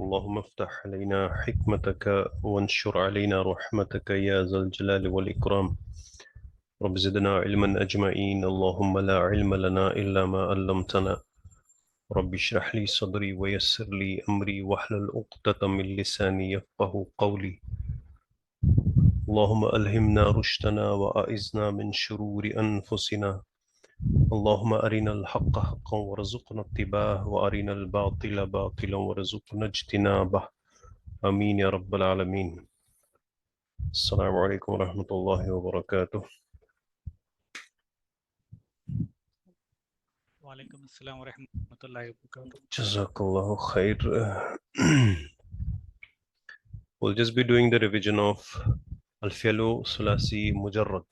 اللهم افتح علينا حكمتك وانشر علينا رحمتك يا ذا الجلال والإكرام. رب زدنا علما أجمعين. اللهم لا علم لنا إلا ما علمتنا. رب اشرح لي صدري ويسر لي أمري واحلل عقدة من لساني يفقه قولي. اللهم ألهمنا رشدنا وأعذنا من شرور أنفسنا. اللهم أرنا الحق حقا وارزقنا اتباعه وأرنا الباطل باطلا وارزقنا اجتنابه. آمين يا رب العالمين. السلام عليكم ورحمة الله وبركاته. Walaikum assalam wa rahmatullahi wa barakatuh. Jazakallahu khair. We'll just be doing the revision of Al-Fi'lu Sulasi Mujarrad.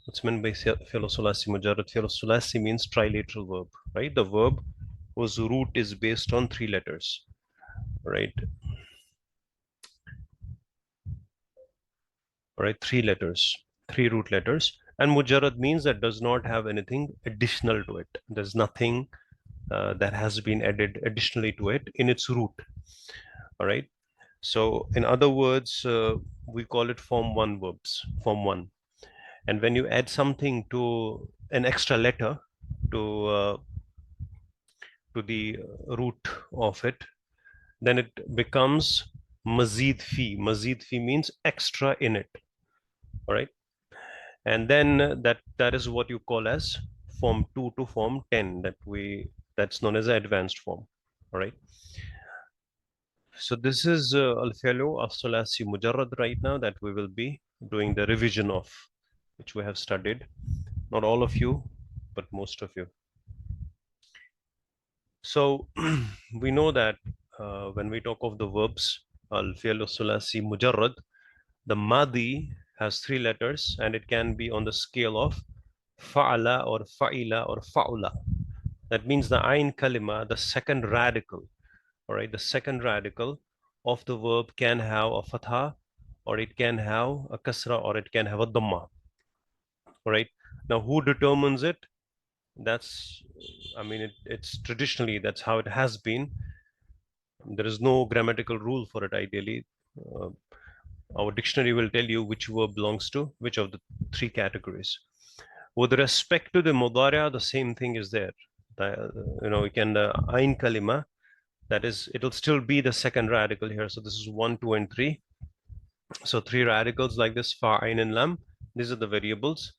What's meant by Fi'lu Sulasi Mujarrad? Fi'lu Sulasi means trilateral verb, right? The verb whose root is based on three letters, right? Right, three letters, three root letters. And Mujarrad means that does not have anything additional to it. There's nothing that has been added additionally to it in its root. All right. So in other words, we call it form one verbs, form one. And when you add something to an extra letter to the root of it, then it becomes mazid fi. Mazid fi means extra in it. All right. And then that is what you call as form 2 to form 10, that's known as the advanced form. All right. So this is Al-Fi'lu As-Sulasi Mujarrad right now that we will be doing the revision of, which we have studied. Not all of you, but most of you. So we know that when we talk of the verbs, Al-Fi'lu As-Sulasi Mujarrad, the Madi has three letters and it can be on the scale of Fa'ala or Fa'ila or Fa'ula. That means the Ain Kalima, the second radical, all right, the second radical of the verb can have a fatha, or it can have a kasra, or it can have a dhamma. All right. Now, who determines it? That's, I mean, it's traditionally that's how it has been. There is no grammatical rule for it. Ideally, our dictionary will tell you which verb belongs to which of the three categories. With respect to the mudari'a, the same thing is there. We can ain kalima. That is, it'll still be the second radical here. So this is 1, 2, and 3. So three radicals like this, fa, ain, and lam. These are the variables.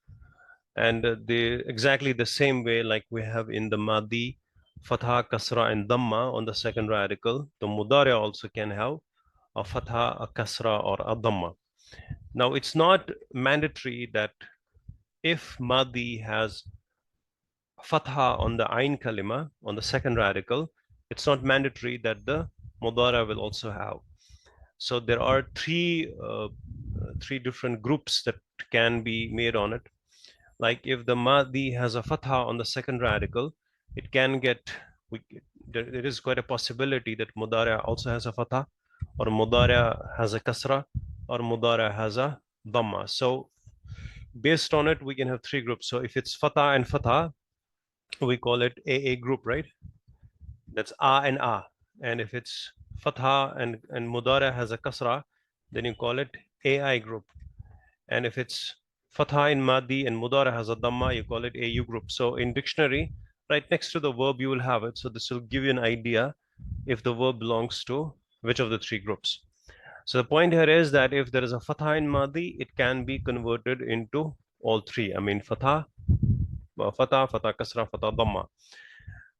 And they exactly the same way like we have in the madi, fatha, kasra, and dhamma on the second radical. The mudari also can have a fatha, a kasra, or a dhamma. Now, it's not mandatory that if madi has fatha on the ain kalima, on the second radical, it's not mandatory that the mudara will also have. So there are three different groups that can be made on it. Like if the madi has a fatha on the second radical, it can get, there is quite a possibility that mudara also has a fatha, or mudara has a kasra, or mudara has a dhamma. So based on it, we can have three groups. So if it's fatha and fatha, we call it AA group, right? That's A and A. And if it's fatha and mudara has a kasra, then you call it AI group. And if it's fatha in madi and mudara has a dhamma, you call it AU group. So in dictionary, right next to the verb, you will have it. So this will give you an idea if the verb belongs to which of the three groups. So the point here is that if there is a fatha in madi, it can be converted into all three. I mean, fatha, kasra, fatha, dhamma.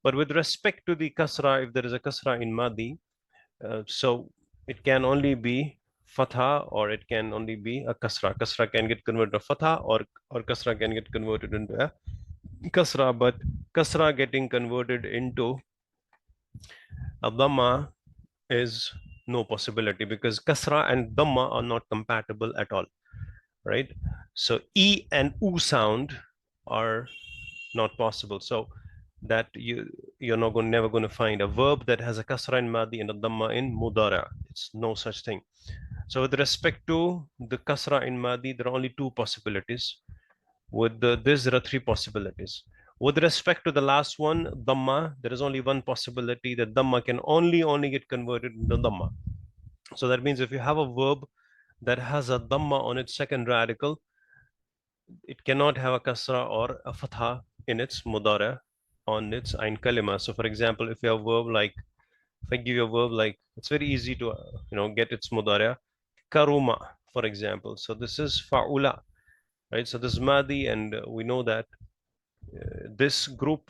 But with respect to the kasra, if there is a kasra in madi, so it can only be fatha or it can only be a kasra. Kasra can get converted to fatha or kasra can get converted into a kasra, but kasra getting converted into a dhamma is no possibility because kasra and dhamma are not compatible at all, right? So e and u sound are not possible. So that you're never going to find a verb that has a kasra in madi and a dhamma in mudara. It's no such thing. So with respect to the kasra in madi, there are only two possibilities. With this, there are three possibilities. With respect to the last one, dhamma, there is only one possibility that dhamma can only get converted into dhamma. So that means if you have a verb that has a dhamma on its second radical, it cannot have a kasra or a fatha in its mudara on its ain kalima. So for example, if you have a verb like, if I give you a verb like, it's very easy to get its mudara, karuma, for example. So this is fa'ula, right? So this is madi, and we know that this group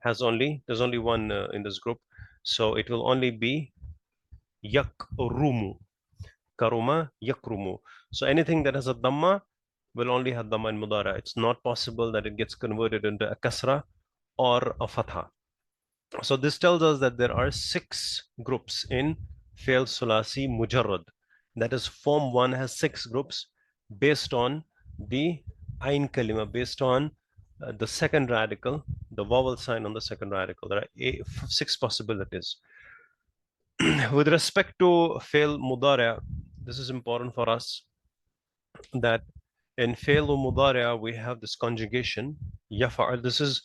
there's only one in this group, so it will only be yakrumu, karuma, yakrumu. So anything that has a dhamma will only have dhamma in mudara. It's not possible that it gets converted into a kasra or a fatha. So this tells us that there are 6 groups in fail sulasi mujarrad. That is, form 1 has 6 groups based on the ain kalima, based on the second radical, the vowel sign on the second radical. There are 6 possibilities. With respect to fail mudara, this is important for us that in fail mudari we have this conjugation yaf'al. This is,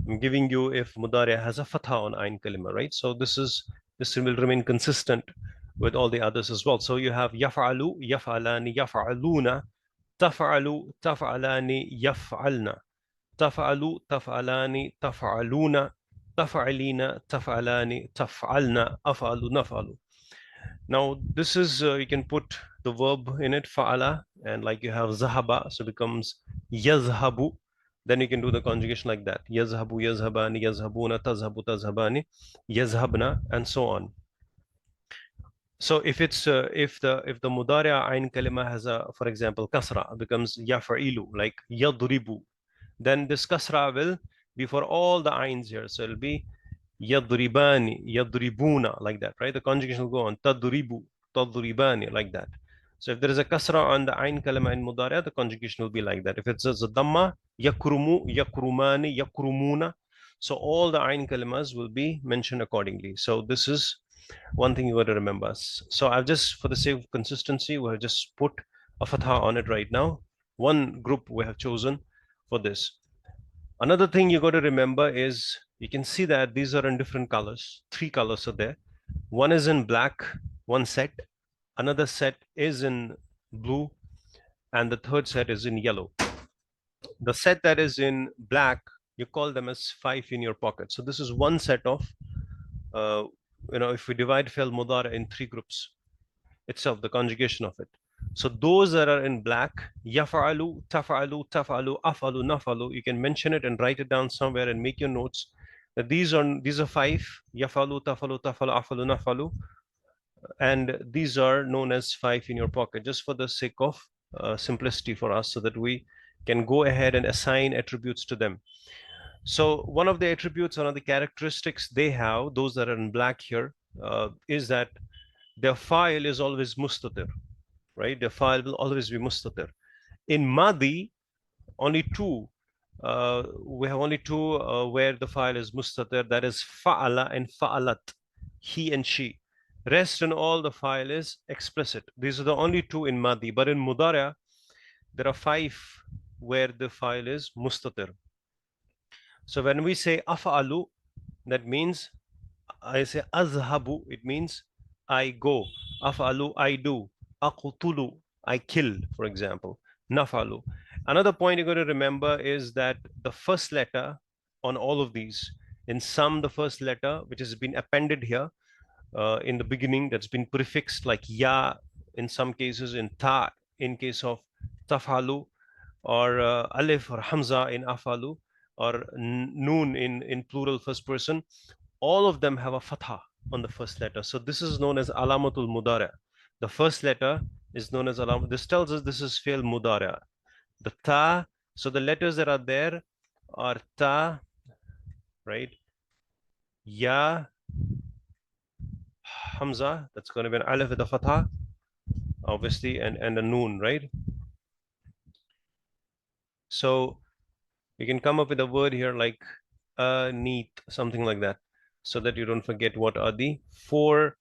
I'm giving you if mudari has a fatha on ain kalima, right? So this will remain consistent with all the others as well. So you have yaf'alu, yaf'alani, yaf'aluna, taf'alu, taf'alani, yaf'alna, taf'alu, taf'alani, taf'aluna, taf'alina, taf'alani, taf'alna, af'alu, naf'alu. Now this is you can put the verb in it, fa'ala, and like you have zahaba, so it becomes yazhabu. Then you can do the conjugation like that: yazhabu, yazhabani, yazhabuna, tazhabu, tazhabani, yazhabna, and so on. So if the mudari' ain kalima has a, for example, kasra, it becomes yafa'ilu, like yadribu. Then this kasra will be for all the ains here, so it'll be yadribani, yadribuna, like that, right? The conjugation will go on tadribu, tadribani, like that. So if there is a kasra on the ain kalima in mudari', the conjugation will be like that. If it's a dhamma, yakrumu, yakrumani, yakrumuna. So all the ain kalimas will be mentioned accordingly. So this is one thing you got to remember. So I've just, for the sake of consistency, we have just put a fatha on it right now. One group we have chosen for this. Another thing you got to remember is you can see that these are in different colors. 3 colors are there. One is in black, one set. Another set is in blue, and the third set is in yellow. The set that is in black, you call them as 5 in your pocket. So this is one set of, uh, if we divide fi'l mudari in 3 groups itself, the conjugation of it. So those that are in black, yaf'alu, taf'alu, taf'alu, af'alu, naf'alu, you can mention it and write it down somewhere and make your notes that these are 5, yaf'alu, taf'alu, taf'alu, af'alu, naf'alu, and these are known as 5 in your pocket, just for the sake of simplicity for us, so that we can go ahead and assign attributes to them. So one of the attributes, one of the characteristics they have, those that are in black here, is that their file is always mustatir, right? Their file will always be mustatir. In Madi, only two, we have only two where the file is mustatir, that is fa'ala and fa'alat, he and she. Rest and all the file is explicit. These are the only two in Madi, but in Mudara, there are 5 where the file is mustatir. So when we say af'alu, that means I say azhabu, it means I go. Af'alu, I do. Aqtulu, I kill, for example. Nafalu. Another point you're going to remember is that the first letter on all of these, in some, the first letter, which has been appended here in the beginning, that's been prefixed like ya in some cases, in ta in case of tafalu, or alif or hamza in afalu, or noon in plural first person. All of them have a fatha on the first letter. So this is known as alamatul mudara. The first letter is known as alam. This tells us this is fi'l mudara. The ta, so the letters that are there are ta, right? Ya, hamza, that's going to be an alif with a fatha, obviously, and a noon, right? So you can come up with a word here like neat, something like that, so that you don't forget what are the 4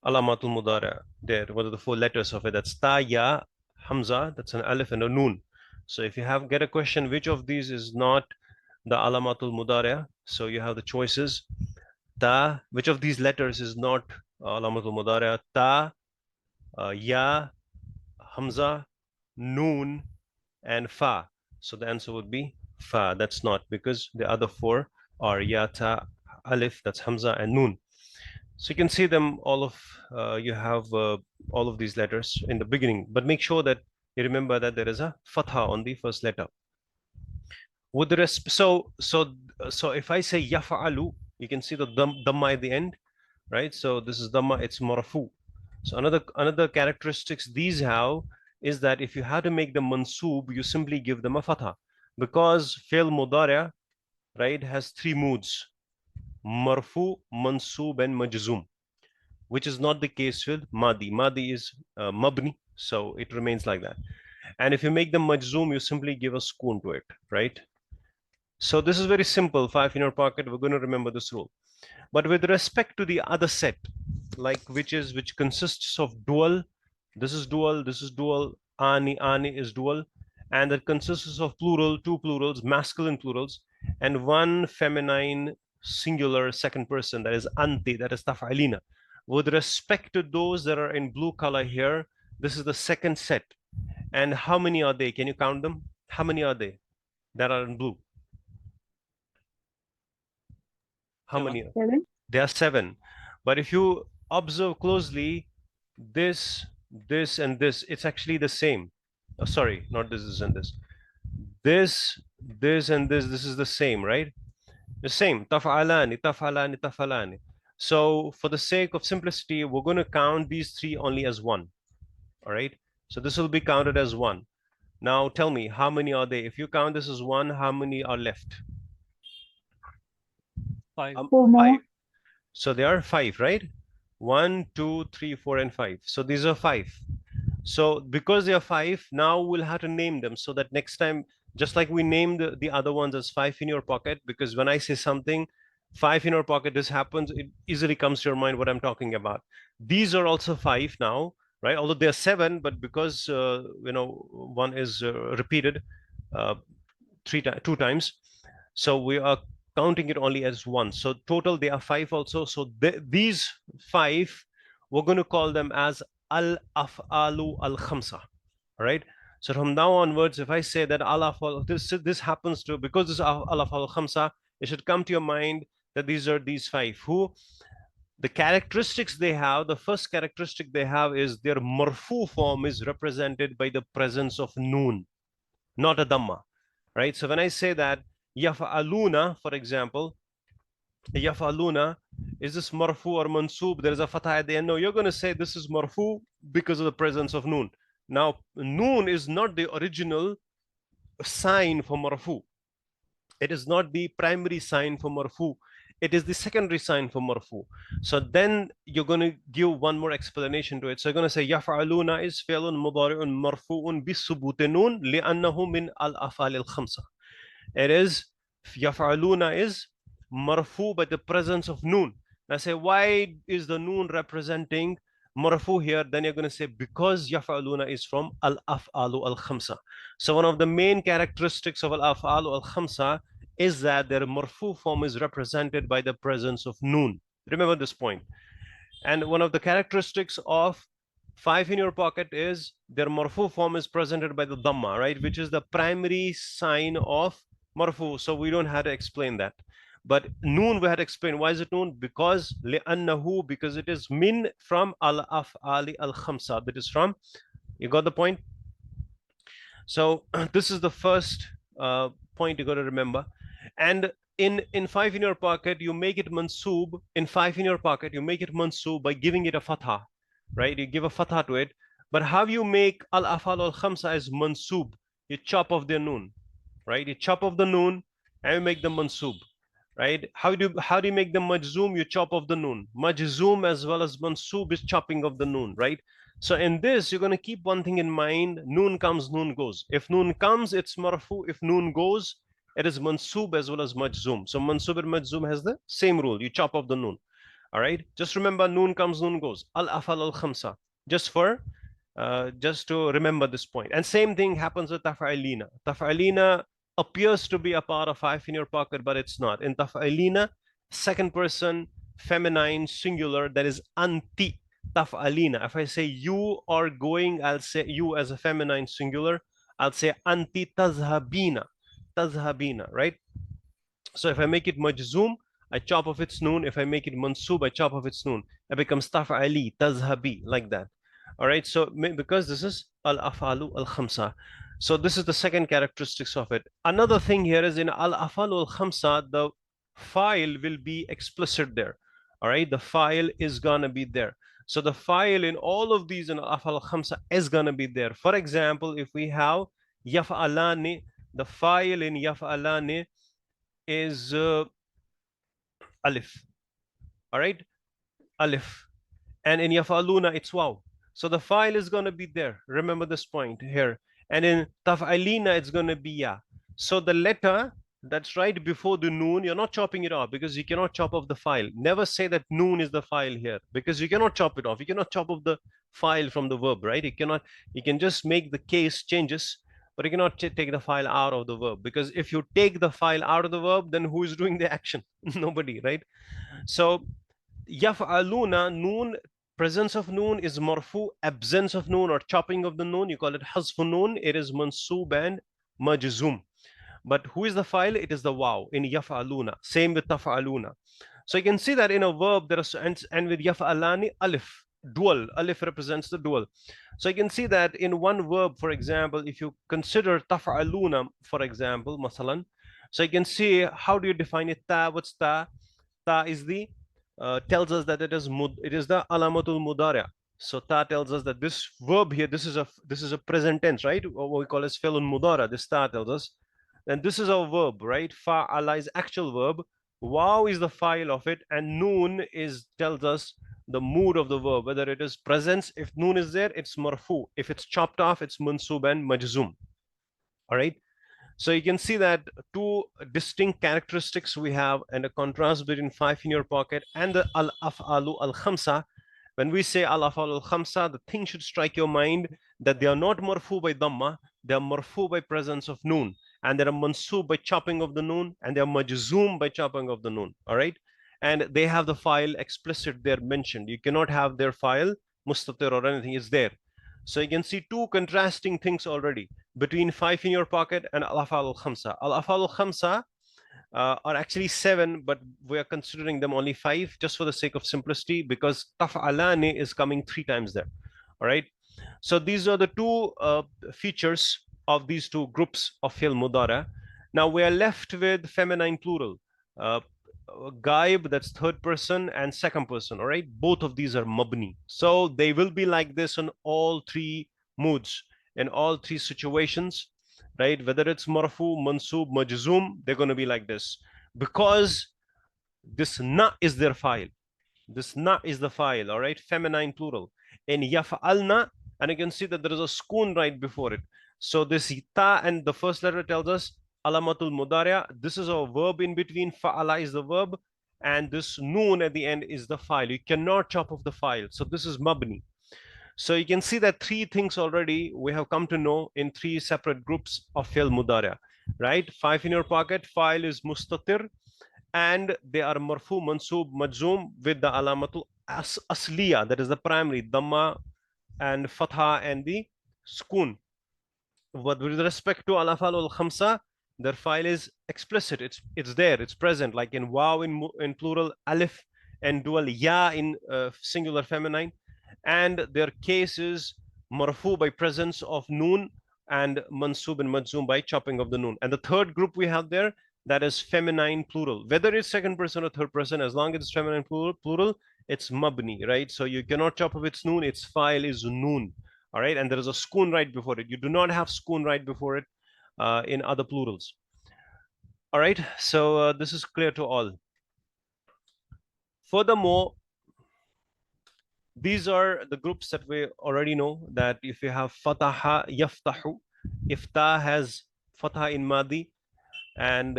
alamatul mudara there. What are the 4 letters of it? That's ta, ya, hamza, that's an alif and a noon. So if you get a question, which of these is not the alamatul mudari'ah. So you have the choices. Ta, which of these letters is not alamatul mudari'ah? Ta, ya, hamza, noon, and fa. So the answer would be fa. That's not, because the other four are ya, ta, alif, that's hamza, and noon. So you can see them all of you have all of these letters in the beginning, but make sure that you remember that there is a fatha on the first letter. With the rest, so if I say yafa'alu, you can see the dhamma at the end, right? So this is dhamma, it's marfu. So another characteristics these have is that if you have to make them mansub, you simply give them a fatha, because fail mudari', right, has three moods: marfu, mansub, and majzum, which is not the case with madi. Madi is mabni, so it remains like that. And if you make them majzum, you simply give a sukun to it, right? So this is very simple. Five in your pocket. We're going to remember this rule. But with respect to the other set, like which consists of dual, this is dual, this is dual, ani is dual, and it consists of plural, two plurals, masculine plurals, and one feminine singular second person, that is anti, that is taf'alina. With respect to those that are in blue color here, this is the second set. And how many are they? Can you count them? How many are they that are in blue? How many? 7. There are seven. But if you observe closely, this, this, and this, it's actually the same. Oh, sorry, not this and this. This, and this is the same, right? The same. Taf'alani, taf'alani, taf'alani. So for the sake of simplicity, we're going to count these three only as one. All right. So this will be counted as one. Now tell me, how many are they? If you count this as one, how many are left? 5. Five. So there are five, right? One, two, three, four, and five. So these are five. So because they are five, now we'll have to name them so that next time, just like we named the other ones as five in your pocket, because when I say something, five in your pocket, this happens, it easily comes to your mind what I'm talking about. These are also five now, right? Although they're seven, but because, one is repeated uh, two times, so we are counting it only as one. So total, they are five also. So these five, we're going to call them as al-af'alu al-khamsa. All right. So from now onwards, if I say that al-af'al, this happens to, because this al-af'al al-khamsa, it should come to your mind that these are these five. Who the characteristics they have, the first characteristic they have is their marfu form is represented by the presence of noon, not a dhamma, right? So when I say that yaf'aluna, for example, yaf'aluna, is this marfu or mansub? There is a fatha at the end. No, you're going to say this is marfu because of the presence of noon. Now, noon is not the original sign for marfu. It is not the primary sign for marfu. It is the secondary sign for marfu. So then you're going to give one more explanation to it. So you're going to say yaf'aluna is fi'lun mudari'un marfu'un bi subuti noon li'annahu min al-af'al al-khamsa. It is yaf'aluna is marfu by the presence of noon. I say, why is the noon representing marfu here? Then you're going to say, because yaf'aluna is from al-af'alu al-khamsa. So one of the main characteristics of al-af'alu al-khamsa is that their marfu form is represented by the presence of noon. Remember this point. And one of the characteristics of five in your pocket is their marfu form is presented by the dhamma, right? Which is the primary sign of marfu. So we don't have to explain that. But noon we had to explain. Why is it noon? Because li'annahu, because it is min from al-af'ali al-khamsa. That is from, you got the point? So this is the first point you got to remember. And in five in your pocket, you make it mansub. In five in your pocket, you make it mansub by giving it a fatha, right? You give a fatha to it. But how you make al-afal al-khamsa as mansub? You chop off the noon, right? You chop off the noon and you make them mansub, right? How do you make them majzoom? You chop off the noon. Majzoom as well as mansub is chopping of the noon, right? So in this, you're going to keep one thing in mind: noon comes, noon goes. If noon comes, it's marfu. If noon goes, it is mansub as well as majzoom. So mansub and majzoom has the same rule. You chop off the noon. All right. Just remember, noon comes, noon goes. Al afal al khamsa. Just to remember this point. And same thing happens with taf'alina. Taf'alina, appears to be a part of five in your pocket, but it's not. In taf'alina, second person, feminine, singular, that is anti. Taf'alina. If I say you are going, I'll say you as a feminine singular. I'll say anti tazhabina. Tazhabina, right? So if I make it majzoom, I chop off its noon. If I make it mansub, I chop off its noon. It becomes taf'ali, tazhabi, like that. All right. So because this is al afalu al khamsa. So this is the second characteristics of it. Another thing here is in al afalu al khamsa, the file will be explicit there. All right. The file is gonna be there. So the file in all of these in al afal al khamsa is gonna be there. For example, if we have yaf'alani, the file in yaf'alani is alif. All right, alif. And in yafaluna, it's wow. So the file is going to be there. Remember this point here. And in taf'alina, it's going to be ya. So the letter that's right before the noon, you're not chopping it off because you cannot chop off the file. Never say that noon is the file here because you cannot chop it off. You cannot chop off the file from the verb, right? You cannot. You can just make the case changes, but you cannot take the file out of the verb, because if you take the file out of the verb, then who is doing the action? Nobody, right? So yaf'aluna, noon, presence of noon is marfu, absence of noon or chopping of the noon, you call it hazfu noon, it is mansub and majzum. But who is the file? It is the waw in yaf'aluna. Same with taf'aluna. So you can see that in a verb there is, and with yaf'alani, alif, dual. Alif represents the dual. So you can see that in one verb, for example, if you consider taf'aluna, for example, masalan, so you can see how do you define it? Ta, what's ta? Ta is the tells us that it is the alamatul mudari'. So ta tells us that this verb here, this is a present tense, right? What we call as fi'lun mudara. This ta tells us, and this is our verb, right? Fa'ala is actual verb. Waw is the file of it, and noon is tells us the mood of the verb, whether it is presence. If noon is there, it's marfu. If it's chopped off, it's mansub and majzum. All right. So you can see that two distinct characteristics we have, and a contrast between five in your pocket and the al-af'alu al-khamsa. When we say al-af'alu al-khamsa, the thing should strike your mind that they are not marfu by dhamma, they are marfu by presence of noon, and they are mansub by chopping of the noon, and they are majzoom by chopping of the noon. All right, and they have the file explicit there mentioned. You cannot have their file mustatir or anything is there. So you can see two contrasting things already between five in your pocket and al-afal al-khamsa. Al-afal al-khamsa are actually seven, but we are considering them only five just for the sake of simplicity, because taf'alani is coming three times there. All right. So these are the two features of these two groups of fi'l mudara. Now we are left with feminine plural. Uh, Gaib, that's third person, and second person. All right, both of these are mabni, so they will be like this in all three moods, in all three situations, right? Whether it's marfu, mansub, majzum, they're going to be like this, because this na is their file. This na is the file, all right? Feminine plural. In yaf'alna, and you can see that there is a skoon right before it. So this ta and the first letter tells us alamatul mudari'a. This is a verb in between. Fa'ala is the verb, and this noon at the end is the file. You cannot chop off the file. So this is mabni. So you can see that three things already we have come to know in three separate groups of fi'l mudari'a, right? Five in your pocket, file is mustatir, and they are marfu, mansub, majzoom with the alamatul asliya, that is the primary, dhamma and fatha and the skoon. But with respect to al-afal al-khamsa, their file is explicit. It's there. It's present. Like in waw in plural, alif and dual, ya in singular feminine, and their case is marfu by presence of noon, and mansub and majzoom by chopping of the noon. And the third group we have there, that is feminine plural. Whether it's second person or third person, as long as it's feminine plural, it's mabni, right? So you cannot chop off its noon. Its file is noon. All right, and there is a skoon right before it. You do not have skoon right before it in other plurals. All right, so this is clear to all. Furthermore, these are the groups that we already know, that if you have fataha yaftahu, if ta has fatha in madi, and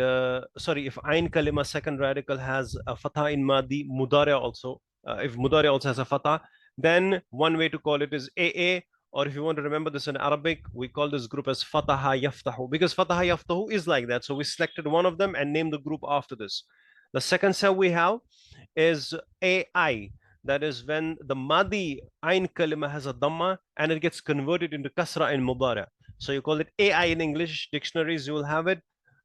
sorry, if ain kalima second radical has a fatha in madi, mudari also, if mudari also has a fatha, then one way to call it is aa, Or if you want to remember this in Arabic, we call this group as Fataha Yaftahu, because Fataha Yaftahu is like that. So we selected one of them and named the group after this. The second cell we have is AI. That is when the Madi Ain kalima has a Dhamma and it gets converted into Kasra in Mudara. So you call it AI in English dictionaries, you will have it.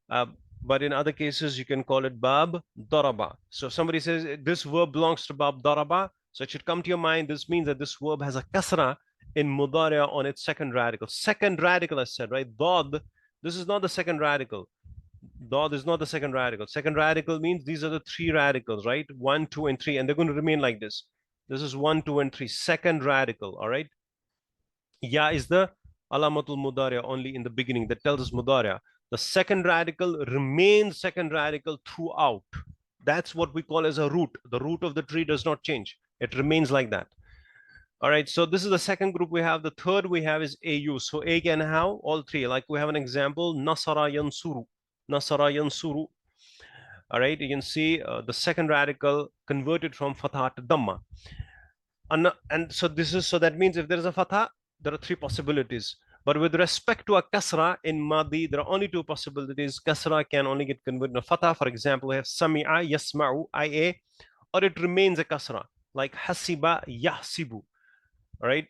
Uh, but in other cases, you can call it Bab Daraba. So if somebody says this verb belongs to Bab Daraba, so it should come to your mind. This means that this verb has a Kasra in Mudara on its second radical. Second radical, I said, right? Dad. This is not the second radical. Dod is not the second radical. Second radical means these are the three radicals, right? One, two, and three, and they're going to remain like this. This is one, two, and three. Second radical, all right? Ya is the alamatul mudaria only in the beginning that tells us mudaria. The second radical remains second radical throughout. That's what we call as a root. The root of the tree does not change. It remains like that. All right, so this is the second group we have. The third we have is AU. So A can have all three. Like we have an example, Nasara Yansuru. Nasara Yansuru. All right, you can see the second radical converted from fatha to dhamma. And so this is, so that means if there is a fatha, there are three possibilities. But with respect to a kasra in madi, there are only two possibilities. Kasra can only get converted to fatha. For example, we have sami'a yasma'u, ia, or it remains a kasra, like hasiba yahsibu. All right.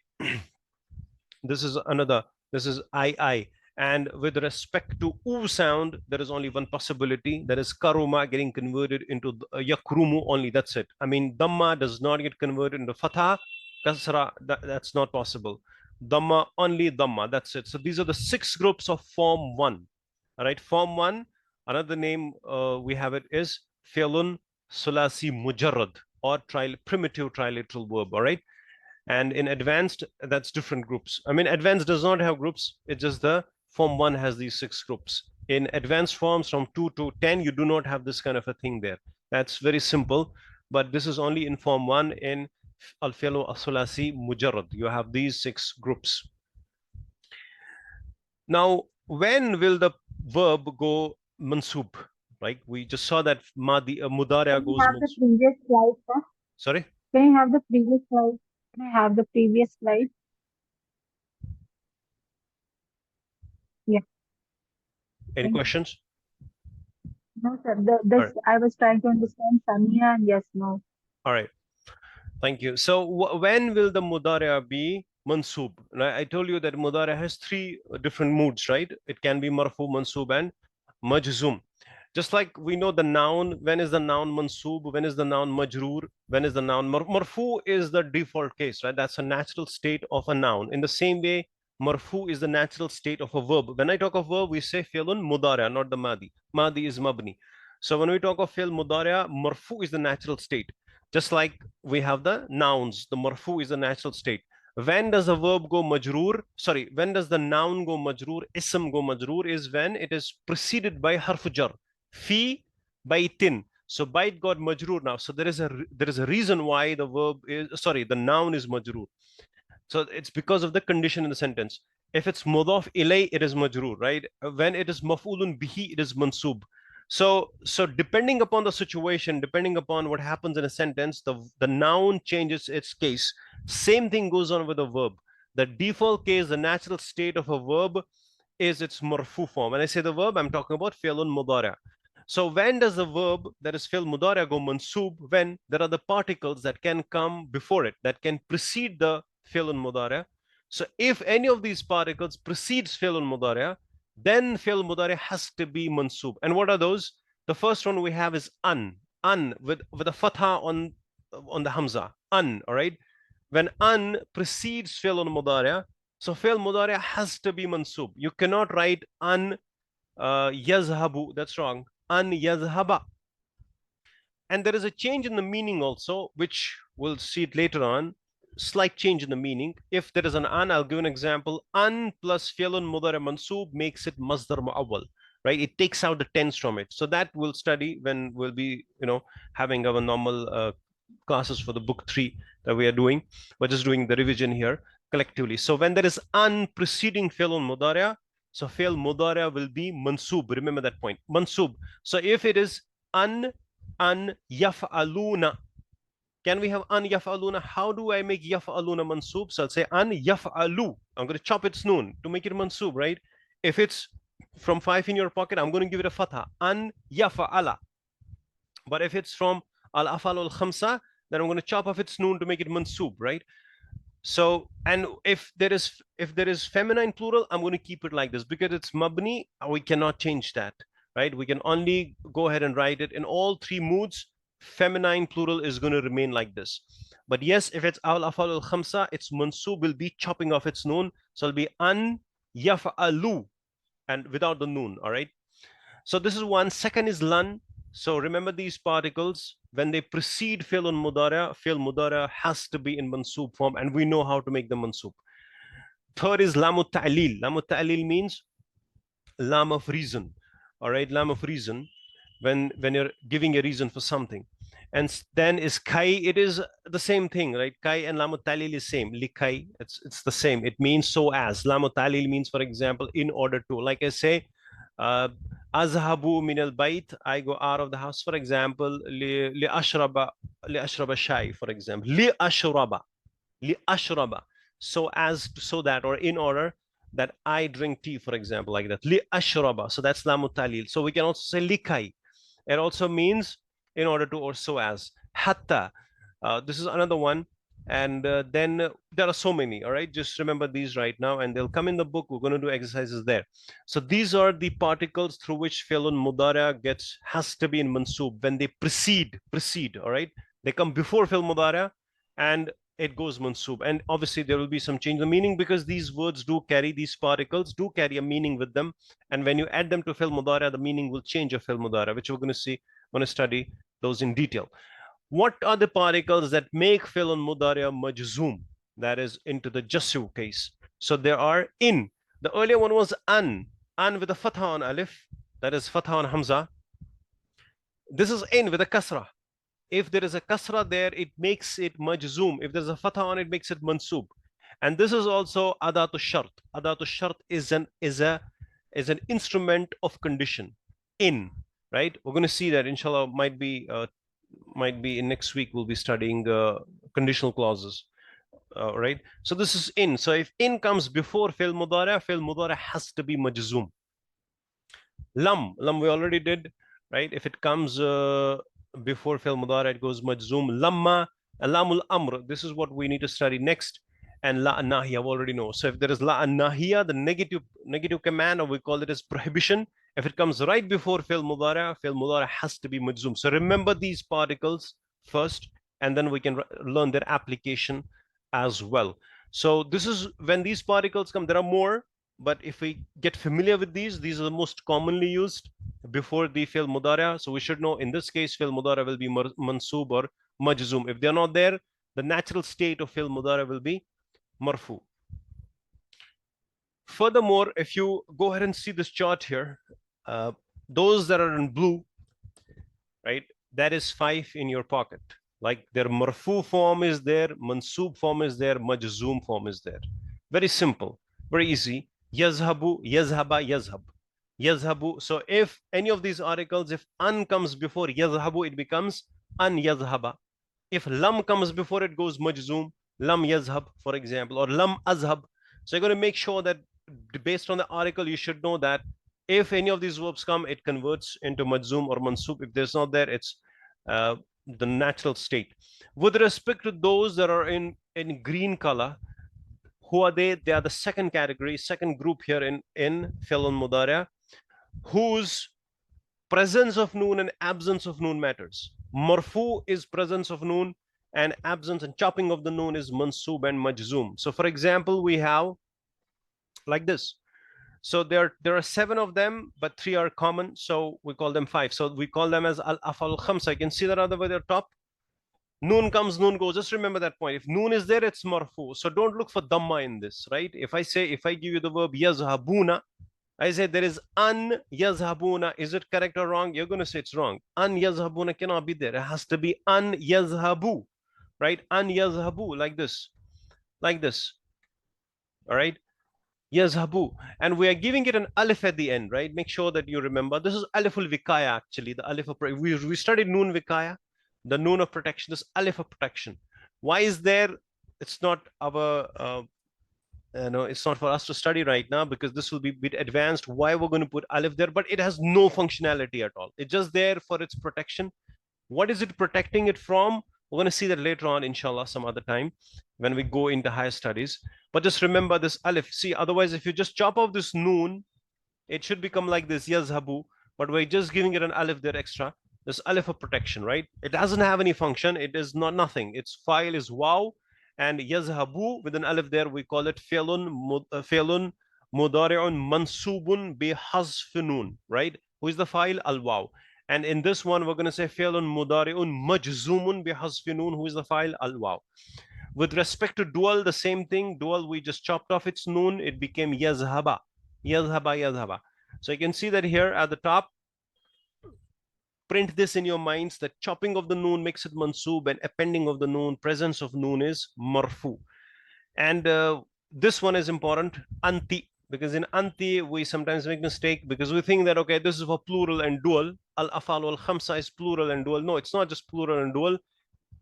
This is another, this is I. And with respect to u sound, there is only one possibility. That is karuma getting converted into yakrumu only. That's it. I mean, dhamma does not get converted into fatha. Kasra, that's not possible. Dhamma, only dhamma. That's it. So these are the six groups of form one. All right. Form one, another name we have it is fi'lun sulasi mujarrad, or primitive triliteral verb. All right. And in advanced, that's different groups. I mean, advanced does not have groups. It's just the form one has these six groups. In advanced forms from 2 to 10, you do not have this kind of a thing there. That's very simple. But this is only in form one. In al-fi'lu as-sulasi mujarrad, you have these six groups. Now, when will the verb go mansub? Right? We just saw that madi mudari'a Can you goes have the mansub. previous slide, sir? Sorry? Can you have the previous slide? Can I have the previous slide? Yeah, Any thank you. questions? No, sir. All This right. I was trying to understand Samia and yes, no. All right. Thank you. So when will the mudari'a be mansub? I told you that mudari'a has three different moods, right? It can be marfu, mansub, and majzum. Just like we know the noun, when is the noun mansub, when is the noun majroor, when is the noun marfu is the default case, right? That's a natural state of a noun. In the same way, marfu is the natural state of a verb. When I talk of verb, we say fi'lun mudari'a, not the madi. Madi is mabni. So when we talk of fi'l mudari'a, marfu is the natural state. Just like we have the nouns, the marfu is the natural state. When does the verb go majroor? Sorry, when does the noun go majroor? Ism go majroor is when it is preceded by harf jar. Fi baitin. So bait got majroor now. So there is a reason why the verb is, sorry, the noun is majroor. So it's because of the condition in the sentence. If it's mudaf ilay, it is majroor, right? When it is maf'ulun bihi, it is mansub. So depending upon the situation, depending upon what happens in a sentence, the noun changes its case. Same thing goes on with the verb. The default case, the natural state of a verb is its marfu form. When I say the verb, I'm talking about fi'lun mudari'. So when does the verb that is fi'l mudari' go mansub? When there are the particles that can come before it, that can precede the fi'l mudari'. So if any of these particles precedes fi'l mudari', then fi'l mudari' has to be mansub. And what are those? The first one we have is an with a fatha on the hamza, an. All right. When an precedes fi'l mudari', so fi'l mudari' has to be mansub. You cannot write an yazhabu. That's wrong. An yazhaba. And there is a change in the meaning also, which we'll see it later on. Slight change in the meaning. If there is an an, I'll give an example. An plus fi'lun mudari' mansub makes it masdar mu'awwal, right? It takes out the tense from it. So that we'll study when we'll be, having our normal classes for the book 3 that we are doing. We're just doing the revision here collectively. So when there is an preceding fi'lun mudari', so fi'l mudari' will be mansub. Remember that point. Mansub. So if it is an yaf'aluna, Can we have an yaf'aluna? How do I make yaf'aluna mansub? So I'll say an yaf'alu. I'm going to chop its noon to make it mansub, right? If it's from 5 in your pocket, I'm going to give it a fatha. An yaf'ala. But if it's from al afal al khamsa, then I'm going to chop off its noon to make it mansub, right? So, and if there is feminine plural, I'm going to keep it like this because it's mabni. We cannot change that, right? We can only go ahead and write it in all three moods. Feminine plural is going to remain like this. But yes, if it's al afal al khamsa, its mansub will be chopping off its noon. So it'll be an yaf'alu and without the noon. All right. So this is one. Second is lan. So remember these particles, when they precede fi'l mudara has to be in mansub form, and we know how to make them mansub. Third is lamu ta'lil. Lamu ta'lil means lam of reason. All right, lam of reason, when you're giving a reason for something. And then is kai. It is the same thing, right? Kai and lamu ta'lil is same. Likai, it's the same. It means so as. Lamu ta'lil means, for example, in order to. Like I say, azhabu min al bait, I go out of the house. For example, li ashraba shay. For example, li ashraba, so as so that, or in order that I drink tea, for example, like that. Li ashraba. So that's lamu talil. So we can also say likai. It also means in order to or so as. Hatta. This is another one. And then there are so many. All right, just remember these right now, and they'll come in the book. We're going to do exercises there. So these are the particles through which fi'l mudara has to be in mansub when they precede. All right, they come before fi'l mudara, and it goes mansub. And obviously there will be some change in the meaning because these words these particles do carry a meaning with them. And when you add them to fi'l mudara, the meaning will change of fi'l mudara, which we're going to study those in detail. What are the particles that make fi'l mudari majzoom? That is into the jasu case. So there are in. The earlier one was an with a fatha on alif, that is fatha on hamza. This is in with a kasra. If there is a kasra there, it makes it majzoom. If there's a fatha on it, makes it mansub. And this is also adatu shart. Adatu shart is an instrument of condition. In, right? We're going to see that, inshallah. Might be in next week. We'll be studying conditional clauses. Right? So this is in. So if in comes before fi'l mudara has to be majzoom. Lam we already did, right? If it comes before fi'l mudara, it goes majzoom. Lamma, lamul amr. This is what we need to study next. And la nahiya, we already know. So if there is la nahiya, the negative command, or we call it as prohibition, if it comes right before fi'l mudara has to be majzoom. So remember these particles first, and then we can learn their application as well. So this is when these particles come. There are more, but if we get familiar with these are the most commonly used before the fi'l mudara. So we should know in this case fi'l mudara will be mansub or majzoom. If they're not there, the natural state of fi'l mudara will be marfu. Furthermore, if you go ahead and see this chart here, those that are in blue, right, that is 5 in your pocket. Like their marfu form is there, mansub form is there, majzoom form is there. Very simple, very easy. Yazhabu, yazhaba, yazhab. Yazhabu. So if any of these articles, if an comes before yazhabu, it becomes an yazhaba. If lam comes before, it goes majzoom. Lam yazhab, for example, or lam azhab. So you're going to make sure that based on the article, you should know that if any of these verbs come, it converts into majzoom or mansub. If there's not there, it's the natural state. With respect to those that are in green color, who are they? They are the second category, second group here in fi'l mudari, whose presence of noon and absence of noon matters. Marfu is presence of noon, and absence and chopping of the noon is mansub and majzoom. So for example, we have like this. So there are 7 of them, but 3 are common, so we call them 5. So we call them as al afal khamsa. You can see that other way there top. Noon comes, noon goes. Just remember that point. If noon is there, it's marfu. So don't look for dhamma in this, right? If I give you the verb yazhabuna, I say there is an yazhabuna. Is it correct or wrong? You're going to say it's wrong. An yazhabuna cannot be there. It has to be an yazhabu, right? An yazhabu, like this. All right? Yazhabu. And we are giving it an alif at the end, right? Make sure that you remember. This is aliful vikaya, actually. The alif of, we studied noon vikaya. the noon of protection, this alif of protection. Why is there? It's not our no, it's not for us to study right now because this will be a bit advanced. Why we're going to put alif there, but it has no functionality at all. It's just there for its protection. What is it protecting it from? We're going to see that later on, inshallah, some other time when we go into higher studies. But just remember this alif. See, otherwise, if you just chop off this noon, it should become like this yazhabu, but we're just giving it an alif there extra. This alif of protection, right? It doesn't have any function. It is not nothing. Its file is wow, and yazhabu with an alif there, we call it fi'lun mudari'un mansubun bi hazf, right? Who is the file? Al wow. And in this one, we're going to say fi'lun mudari'un majzumun bi hazf who is the file? Al wow. With respect to dual, the same thing. Dual, we just chopped off its noon. It became yazhaba. Yazhaba, yazhaba. So you can see that here at the top, print this in your minds that chopping of the noon makes it mansub and appending of the noon, presence of noon is marfu. And this one is important, anti, because in anti we sometimes make mistake because we think that, okay, this is for plural and dual. Al-afal wal-khamsa is plural and dual. No, it's not just plural and dual.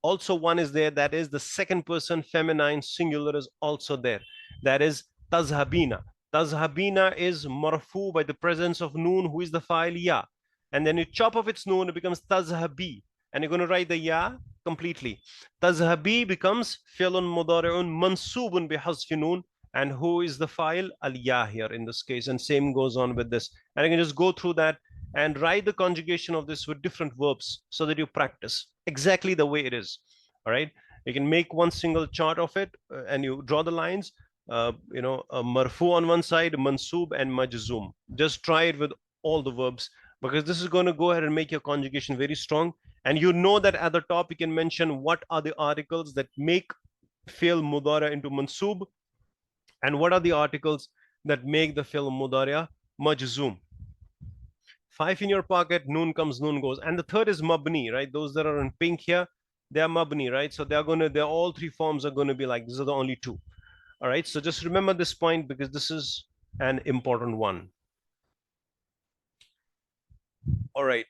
Also one is there, that is the second person feminine singular is also there. That is tazhabina. Tazhabina is marfu by the presence of noon, who is the file ya. And then you chop off its noon, it becomes tazhabi. And you're going to write the ya completely. Tazhabi becomes fi'lun mudari'un mansubun bi hazfi noon. And who is the file? Al ya here in this case. And same goes on with this. And you can just go through that and write the conjugation of this with different verbs so that you practice exactly the way it is. All right. You can make one single chart of it and you draw the lines, marfu on one side, mansub and majzoom. Just try it with all the verbs because this is going to go ahead and make your conjugation very strong. And you know that at the top, you can mention what are the articles that make fi'l mudara into mansub and what are the articles that make the fi'l mudara majzoom. 5 in your pocket, noon comes, noon goes. And the third is mabni, right? Those that are in pink here, they are mabni, right? So they're all three forms are going to be like, these are the only two. All right, so just remember this point because this is an important one. All right.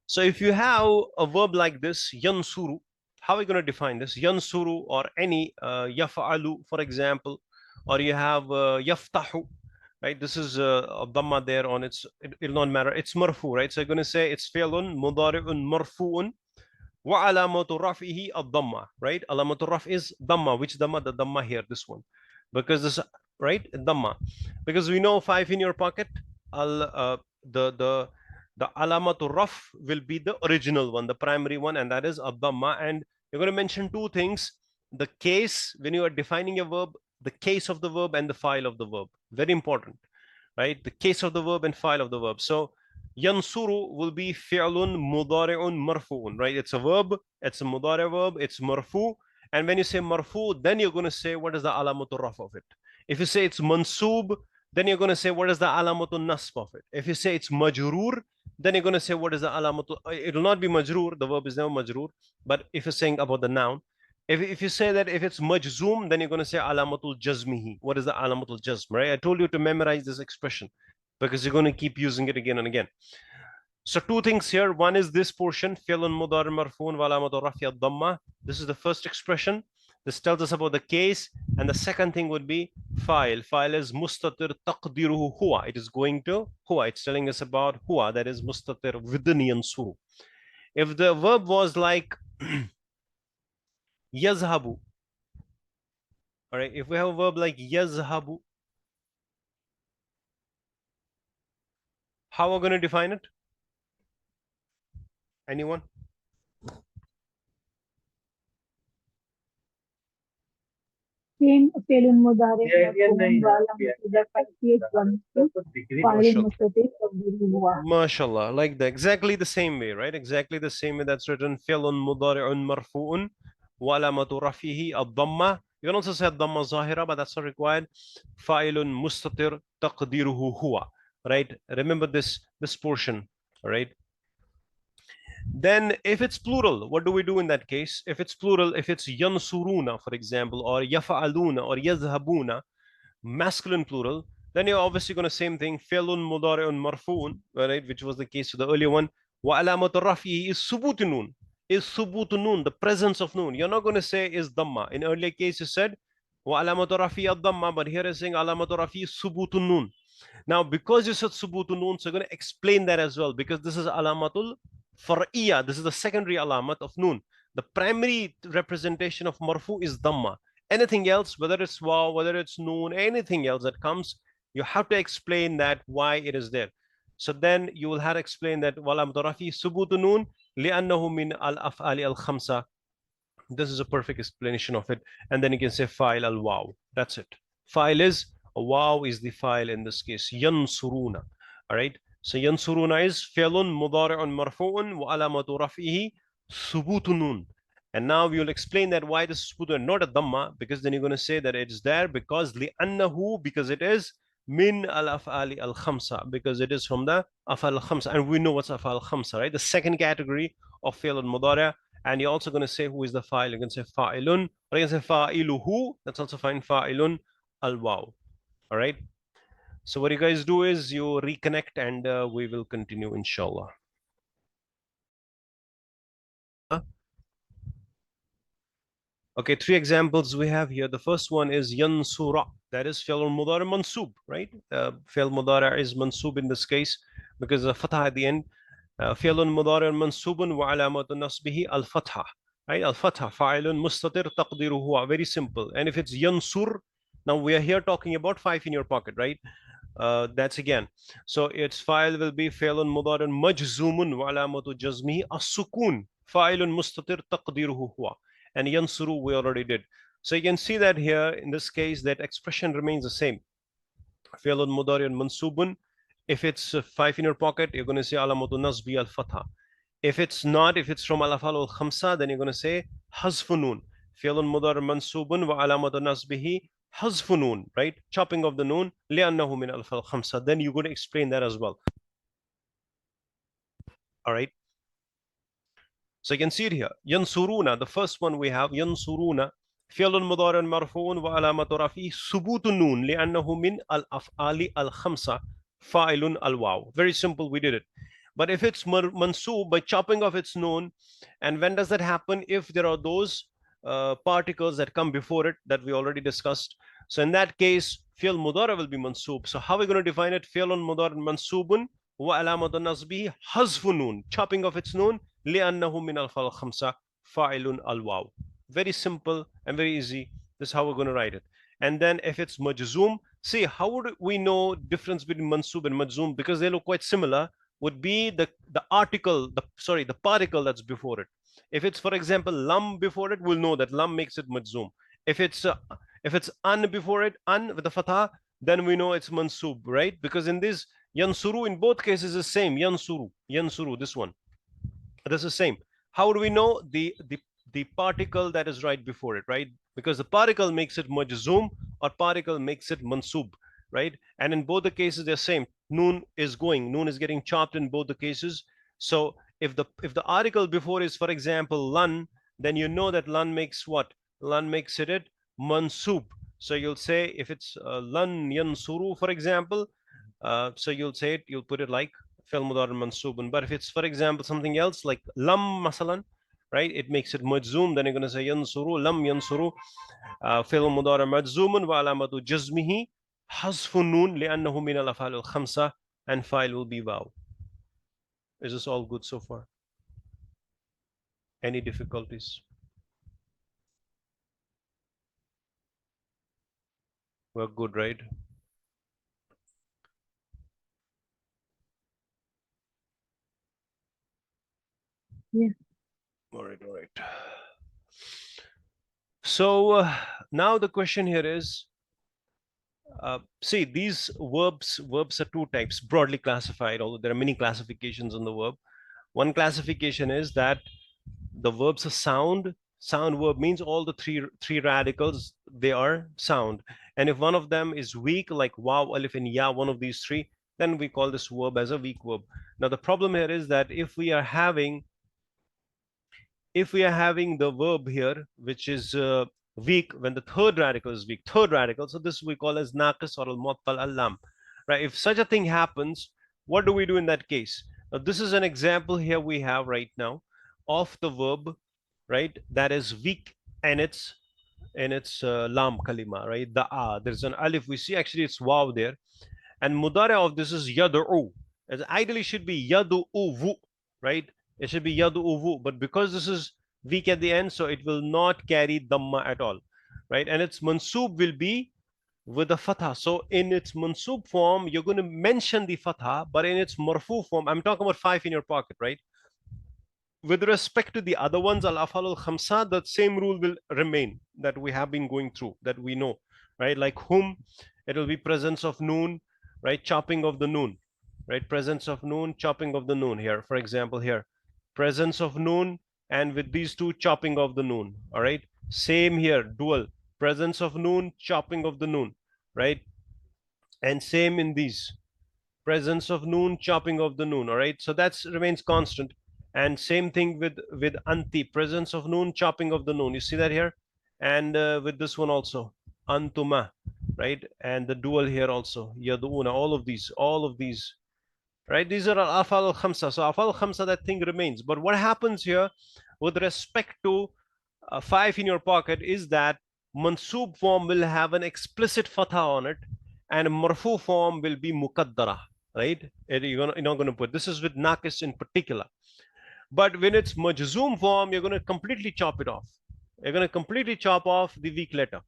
So if you have a verb like this, yansuru, how are we going to define this? Yansuru or any yaf'alu, for example, or you have yaftahu, right? This is a dhamma there on its, it'll not matter. It's marfu, right? So you're going to say it's fi'lun mudari'un marfu'un wa alamatu raf'ihi ad-dhamma, right? Alamatu raf is dhamma. Which dhamma? The dhamma here, this one. Because this, right? Dhamma. Because we know 5 in your pocket, the alamatu raf will be the original one, the primary one, and that is ad-dhamma. And you're going to mention two things: the case when you are defining a verb, the case of the verb, and the file of the verb. Very important, right? The case of the verb and file of the verb. So yansuru will be fi'lun mudari'un marfu'un, right? It's a verb, it's a mudari' verb, it's marfu. And when you say marfu, then you're going to say what is the alamatul raf of it. If you say it's mansub, then you're going to say what is the alamatul nasb of it. If you say it's majrur, then you're going to say what is the alamatul, it will not be majrur, the verb is never majrur. But if you're saying about the noun, if you say that if it's majzoom, then you're going to say alamatul jazmihi. What is the alamatul jazm, right? I told you to memorize this expression because you're going to keep using it again and again. So two things here. One is this portion, fi'lun mudari marfuun wa alamatul rafi ad-dhamma. This is the first expression. This tells us about the case. And the second thing would be file. File is mustatir taqdiruhu huwa. It is going to huwa. It's telling us about huwa, that is mustatir within yansuru. If the verb was like yazhabu, all right, if we have a verb like yazhabu, how are we going to define it? Anyone? Same fi'lun mudari marfu'un wa alamatu raf'ihi ad-dhammatu fa'ilun mustatir taqdiruhu huwa. MashaAllah, like that, exactly the same way, right? Exactly the same way that's written, fi'lun mudari'un marfu'un wa alamatu rafihi ad-dhamma. You can also say dhamma zahira, but that's not required. Fa'ilun mustatir taqdiruhu huwa, right? Remember this portion, right? Then if it's plural, what do we do in that case? If it's plural, if it's yansuruna, for example, or yafa'aluna or yazhabuna, masculine plural, then you're obviously going to same thing, fi'lun mudari'un marfu'un, right, which was the case for the earlier one, وعلامة رفعه is ثبوت النون. Is ثبوت النون, the presence of noon. You're not going to say is dhamma. In earlier case you said وعلامة رفعه الضمة, but here is saying علامة رفعه ثبوت النون. Now, because you said subutun noon, so you're going to explain that as well, because this is alamatul far'iyya. This is the secondary alamat of noon. The primary representation of marfu is dhamma. Anything else, whether it's waw, whether it's noon, anything else that comes, you have to explain that why it is there. So then you will have to explain that walam darafi subutun noon li'annahu min al-af'ali al-khamsa. This is a perfect explanation of it. And then you can say file al wow. That's it. File is wow is the file in this case. Yansuruna. All right. So yansuruna is fi'lun mudari'un marfu'un wa alamatu raf'ihi thubutun. And now we will explain that why this is subutun and not a dhamma, because then you're going to say that it's there because li'annahu, because it is min al-af'ali al-khamsa, because it is from the af'al al-khamsa. And we know what's af'al al-khamsa, right? The second category of fi'l al-mudari'. And you're also going to say who is the file. You're going to say fa'ilun, or you can say fa'iluhu. That's also fine. Fa'ilun al-waw. All right. So what you guys do is you reconnect and we will continue, inshallah. Okay, three examples we have here. The first one is yansura. That is fi'l mudari mansub, right? Fi'l mudari is mansub in this case because of fatha at the end. فعل مضارع منصوب وعلامة نصبه الفتحة. Right? الفتحة فاعل مستتر تقديره هو. Very simple. And if it's ينصر, now we are here talking about 5 in your pocket, right? That's again. So its file will be فعل مضارع مجزوم وعلامة جزمه السكون. فاعل مستتر تقديره هو. And ينصر we already did. So you can see that here in this case that expression remains the same. فعل مضارع منصوب. If it's 5 in your pocket, you're going to say alamatu nasbi al fatha. If it's not, if it's from al afal al khamsa, then you're going to say hazfunun. Fi'lun mudar mansubun wa alamatu nasbihi hazfunun, right? Chopping of the noon, li'annahu min al afal khamsa. Then you're going to explain that as well. All right. So you can see it here. Yansuruna, the first one we have, yansuruna. فعل مضارع مرفوع وعلامة رفعه ثبوت النون لأنه من الأفعال الخمسة فاعل الواو. Very simple, we did it. But if it's mansub, by chopping off its noon, and when does that happen? If there are those particles that come before it that we already discussed. So in that case, fi'l mudara will be mansub. So how are we going to define it? Fi'lun mudar mansubun wa alamatu nasbihi hazfu noon, chopping off its noon li'annahu min al-fal khamsa fa'ilun al-waw. Very simple and very easy. This is how we're going to write it. And then if it's majzoom, see, how would we know difference between mansub and majzoom? Because they look quite similar. Would be the article, the particle that's before it. If it's, for example, lam before it, we'll know that lam makes it majzoom. If it's an before it, an with the fatha, then we know it's mansub, right? Because in this yansuru, in both cases, is the same. Yansuru, this one. This is same. How do we know the particle that is right before it, right? Because the particle makes it majzoom or particle makes it mansub, right? And in both the cases, they're same. Noon is getting chopped in both the cases. So if the article before is, for example, lan, then you know that lan makes what? Lan makes it mansub. So you'll say if it's lan yansuru, for example, so you'll say it, you'll put it like fi'l mudari mansubun. But if it's, for example, something else like lam masalan, right? It makes it majzoom. Then you're going to say yansuru, lam yansuru, fi'l mudari majzoomun wa alamatu jazmihi hazfun noon li'annahu min al-af'al al-khamsa, and file will be waw. Is this all good so far? Any difficulties? We're good, right? Yeah. All right. So now the question here is, see, these verbs are two types, broadly classified, although there are many classifications on the verb. One classification is that the verbs are sound. Sound verb means all the three radicals, they are sound. And if one of them is weak, like waw, alif, and ya, one of these three, then we call this verb as a weak verb. Now the problem here is that if we are having the verb here, which is weak, when the third radical is weak, so this we call as naqis or al-mu'attal al-lam, right? If such a thing happens, what do we do in that case? Now, this is an example here we have right now of the verb, right? That is weak and its lam kalima, right? The there's an alif. We see actually it's waw there, and mudari of this is yad'u. It ideally should be yadu'u, right? It should be yadu'u, but because this is weak at the end, so it will not carry dhamma at all, right? And its mansub will be with the fatha. So in its mansub form, you're going to mention the fatha, but in its marfu form, I'm talking about five in your pocket, right? With respect to the other ones, al afal al khamsa, the same rule will remain that we have been going through, that we know, right? Like whom, it will be presence of noon, right? Chopping of the noon, right? Presence of noon, chopping of the noon here. For example, here, presence of noon, and with these two, chopping of the noon. All right. Same here, dual, presence of noon, chopping of the noon, right? And same in these, presence of noon, chopping of the noon. All right, so that's remains constant. And same thing with anti, presence of noon, chopping of the noon. You see that here, and with this one also, antuma, right? And the dual here also, yaduna. All of these, right? These are afal al khamsa. So afal al khamsa, that thing remains. But what happens here with respect to five in your pocket is that mansub form will have an explicit fatha on it, and marfu form will be muqaddara, right? You're not going to put this is with nakis in particular. But when it's majzoom form, you're going to completely chop it off. You're going to completely chop off the weak letter.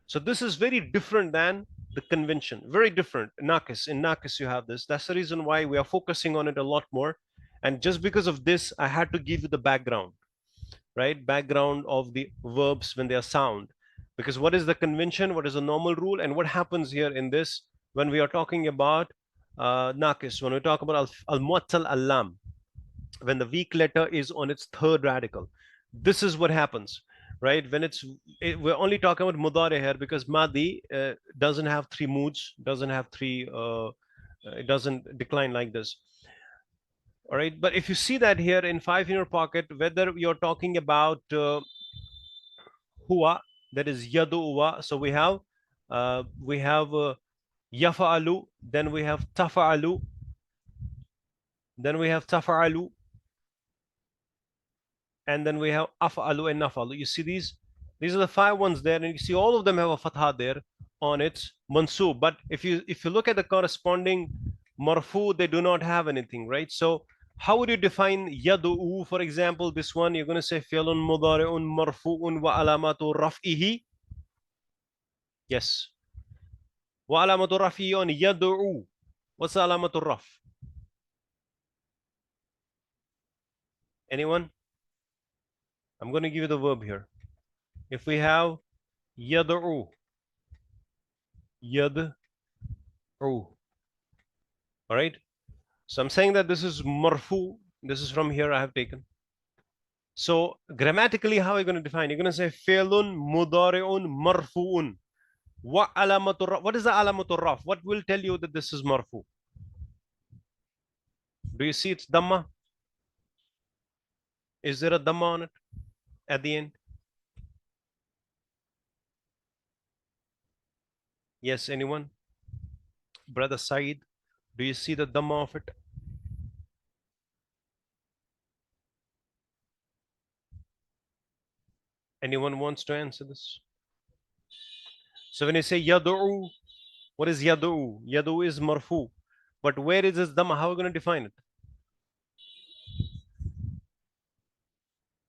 So this is very different than the convention. Very different. Nakis. In nakis, you have this. That's the reason why we are focusing on it a lot more. And just because of this, I had to give you the background, right? Background of the verbs when they are sound. Because what is the convention? What is the normal rule? And what happens here in this when we are talking about nakis? When we talk about al-mu'attal al-lam, when the weak letter is on its third radical, this is what happens, right? We're only talking about mudari here because madi doesn't have three moods, doesn't have three. It doesn't decline like this. All right, but if you see that here in five in your pocket, whether you're talking about huwa, that is yadu uwa. So we have yafa'alu, then we have tafa'alu, then we have tafa'alu, and then we have af'alu and nafalu. You see these are the five ones there, and you see all of them have a fatha there on its mansub. But if you look at the corresponding marfu, they do not have anything, right? So how would you define yadu'u? For example, this one, you're going to say fi'lun mudari'un marfu'un wa alamatu raf'ihi. Yes. Wa alamatu raf'ihi on yadu'u. What's the alamatu raf? Anyone? I'm going to give you the verb here. If we have yad'u, yad'u, all right? So I'm saying that this is marfu. This is from here I have taken. So grammatically, how are you going to define? You're going to say fi'lun mudari'un marfu'un. What alamatu? What is the alamatu raf? What will tell you that this is marfu? Do you see it's dhamma? Is there a dhamma on it at the end? Yes, anyone? Brother Saeed, do you see the dhamma of it? Anyone wants to answer this? So when you say yad'u, what is yad'u? Yad'u is marfu. But where is this dhamma? How are we going to define it?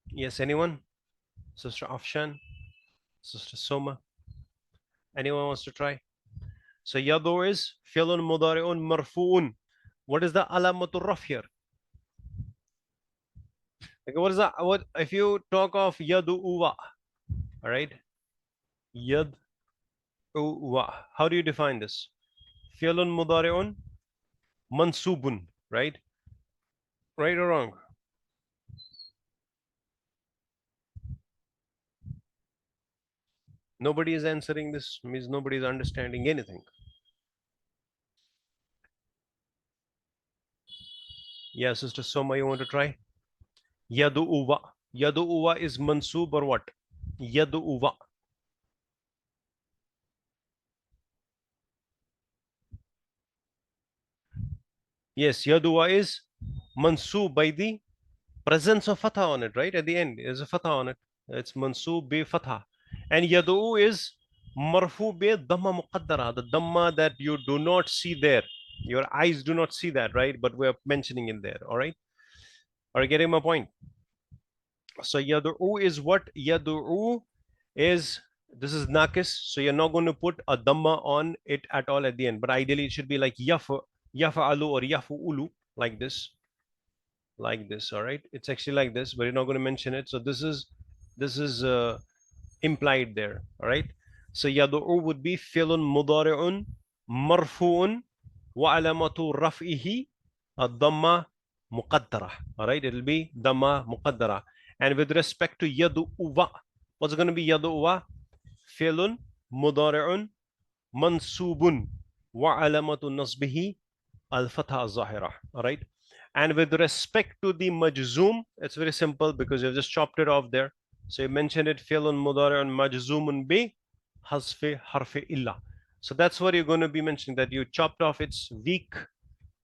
Yes, anyone? Sister Afshan, Sister Soma. Anyone wants to try? So yadu is fi'lun mudari'un marfu'un. What is the alamatul raf here? Like what is that? What if you talk of yadu uwa? All right, yad uwa. How do you define this? Fi'lun mudari'un mansubun. Right? Right or wrong? Nobody is answering this. Means nobody is understanding anything. Yeah, Sister Soma, you want to try? Yadu uwa. Yadu uwa is mansub or what? Yadu uwa. Yes, yadu uwa is mansoob by the presence of fatha on it, right? At the end, there's a fatha on it. It's mansoob bi fatha. And yad'u is marfu bi dhamma muqaddara, the dhamma that you do not see there. Your eyes do not see that, right? But we're mentioning it there, all right? Are you getting my point? So yad'u is what? Yad'u is, this is nakis, so you're not going to put a dhamma on it at all at the end. But ideally, it should be like yafa'alu or yafu'ulu, like this, all right? It's actually like this, but you're not going to mention it. So this is implied there, all right? So yad'u would be fi'lun mudari'un marfu'un wa alamatu raf'ihi ad-dhamma muqaddara, all right? It'll be dhamma muqaddara. And with respect to yad'uwa, what's going to be yad'uwa? Fi'lun mudari'un mansubun wa alamatu nasbihi al-fatha al-zahira, all right? And with respect to the majzoom, it's very simple because you've just chopped it off there. So you mentioned it, fi'lun mudari'un majzoomun bi hasfi harfi illa. So that's what you're going to be mentioning, that you chopped off its weak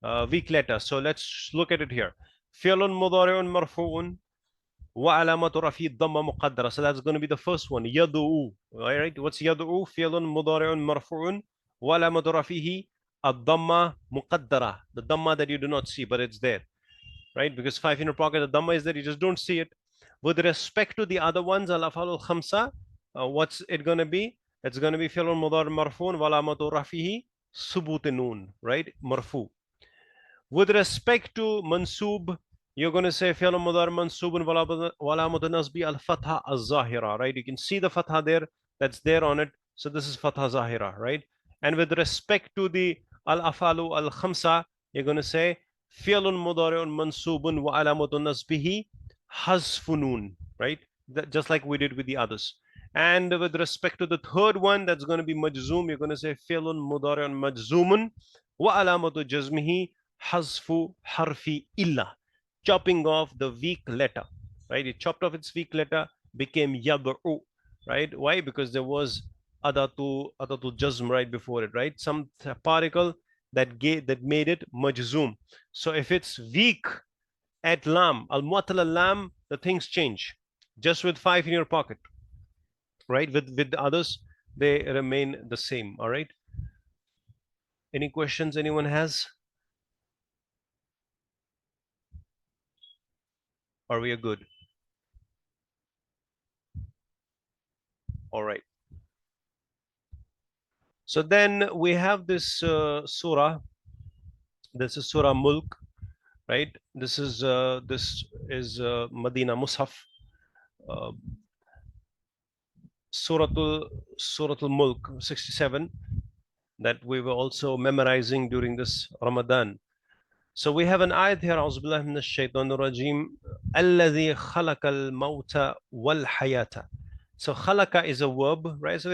letter. So let's look at it here. Fi'lun mudari'un marfu'un wa alamatu rafi dhamma muqaddara. So that's going to be the first one, yadu'u. All right, what's yadu'u? Fi'lun mudari'un marfu'un wa alamatu rafihi ad-dhamma muqaddara. The dhamma that you do not see, but it's there, right? Because 5 in your pocket, the dhamma is there, you just don't see it. With respect to the other ones, al-af'al al-khamsa, what's it going to be? It's going to be fi'lun mudari' marfu'un wa alamatu rafihi subut nun, right? Marfu. With respect to mansub, you're going to say fi'l mudari mansubun wala nasbi al fatha al zahira, right? You can see the fatha there, that's there on it. So this is fatha zahira, right? And with respect to the al afalu al khamsa, you're going to say fi'lun mudari'un mansubun wa alamatu nasbihi hasfunun, right? Just like we did with the others. And with respect to the third one, that's going to be majzoom, you're going to say fi'lun mudari'un majzoomun wa alamatu jazmihi hasfu harfi illa, chopping off the weak letter, right? It chopped off its weak letter, became yad'u, right? Why? Because there was adatu jazm right before it, right? Some particle that made it majzoom. So if it's weak at lam, al mu'tal al lam, the things change. Just with 5 in your pocket, right? With the others, they remain the same. All right. Any questions anyone has? Or we are good? All right. So then we have this surah. This is Surah Mulk, right? This is Medina Mus'haf. Uh, Suratul Mulk 67 that we were also memorizing during this Ramadan. So we have an ayat here, أعوذ بالله من الشيطان الرجيم الذي خلق الموت والحياة. So khalaqa is a verb, right?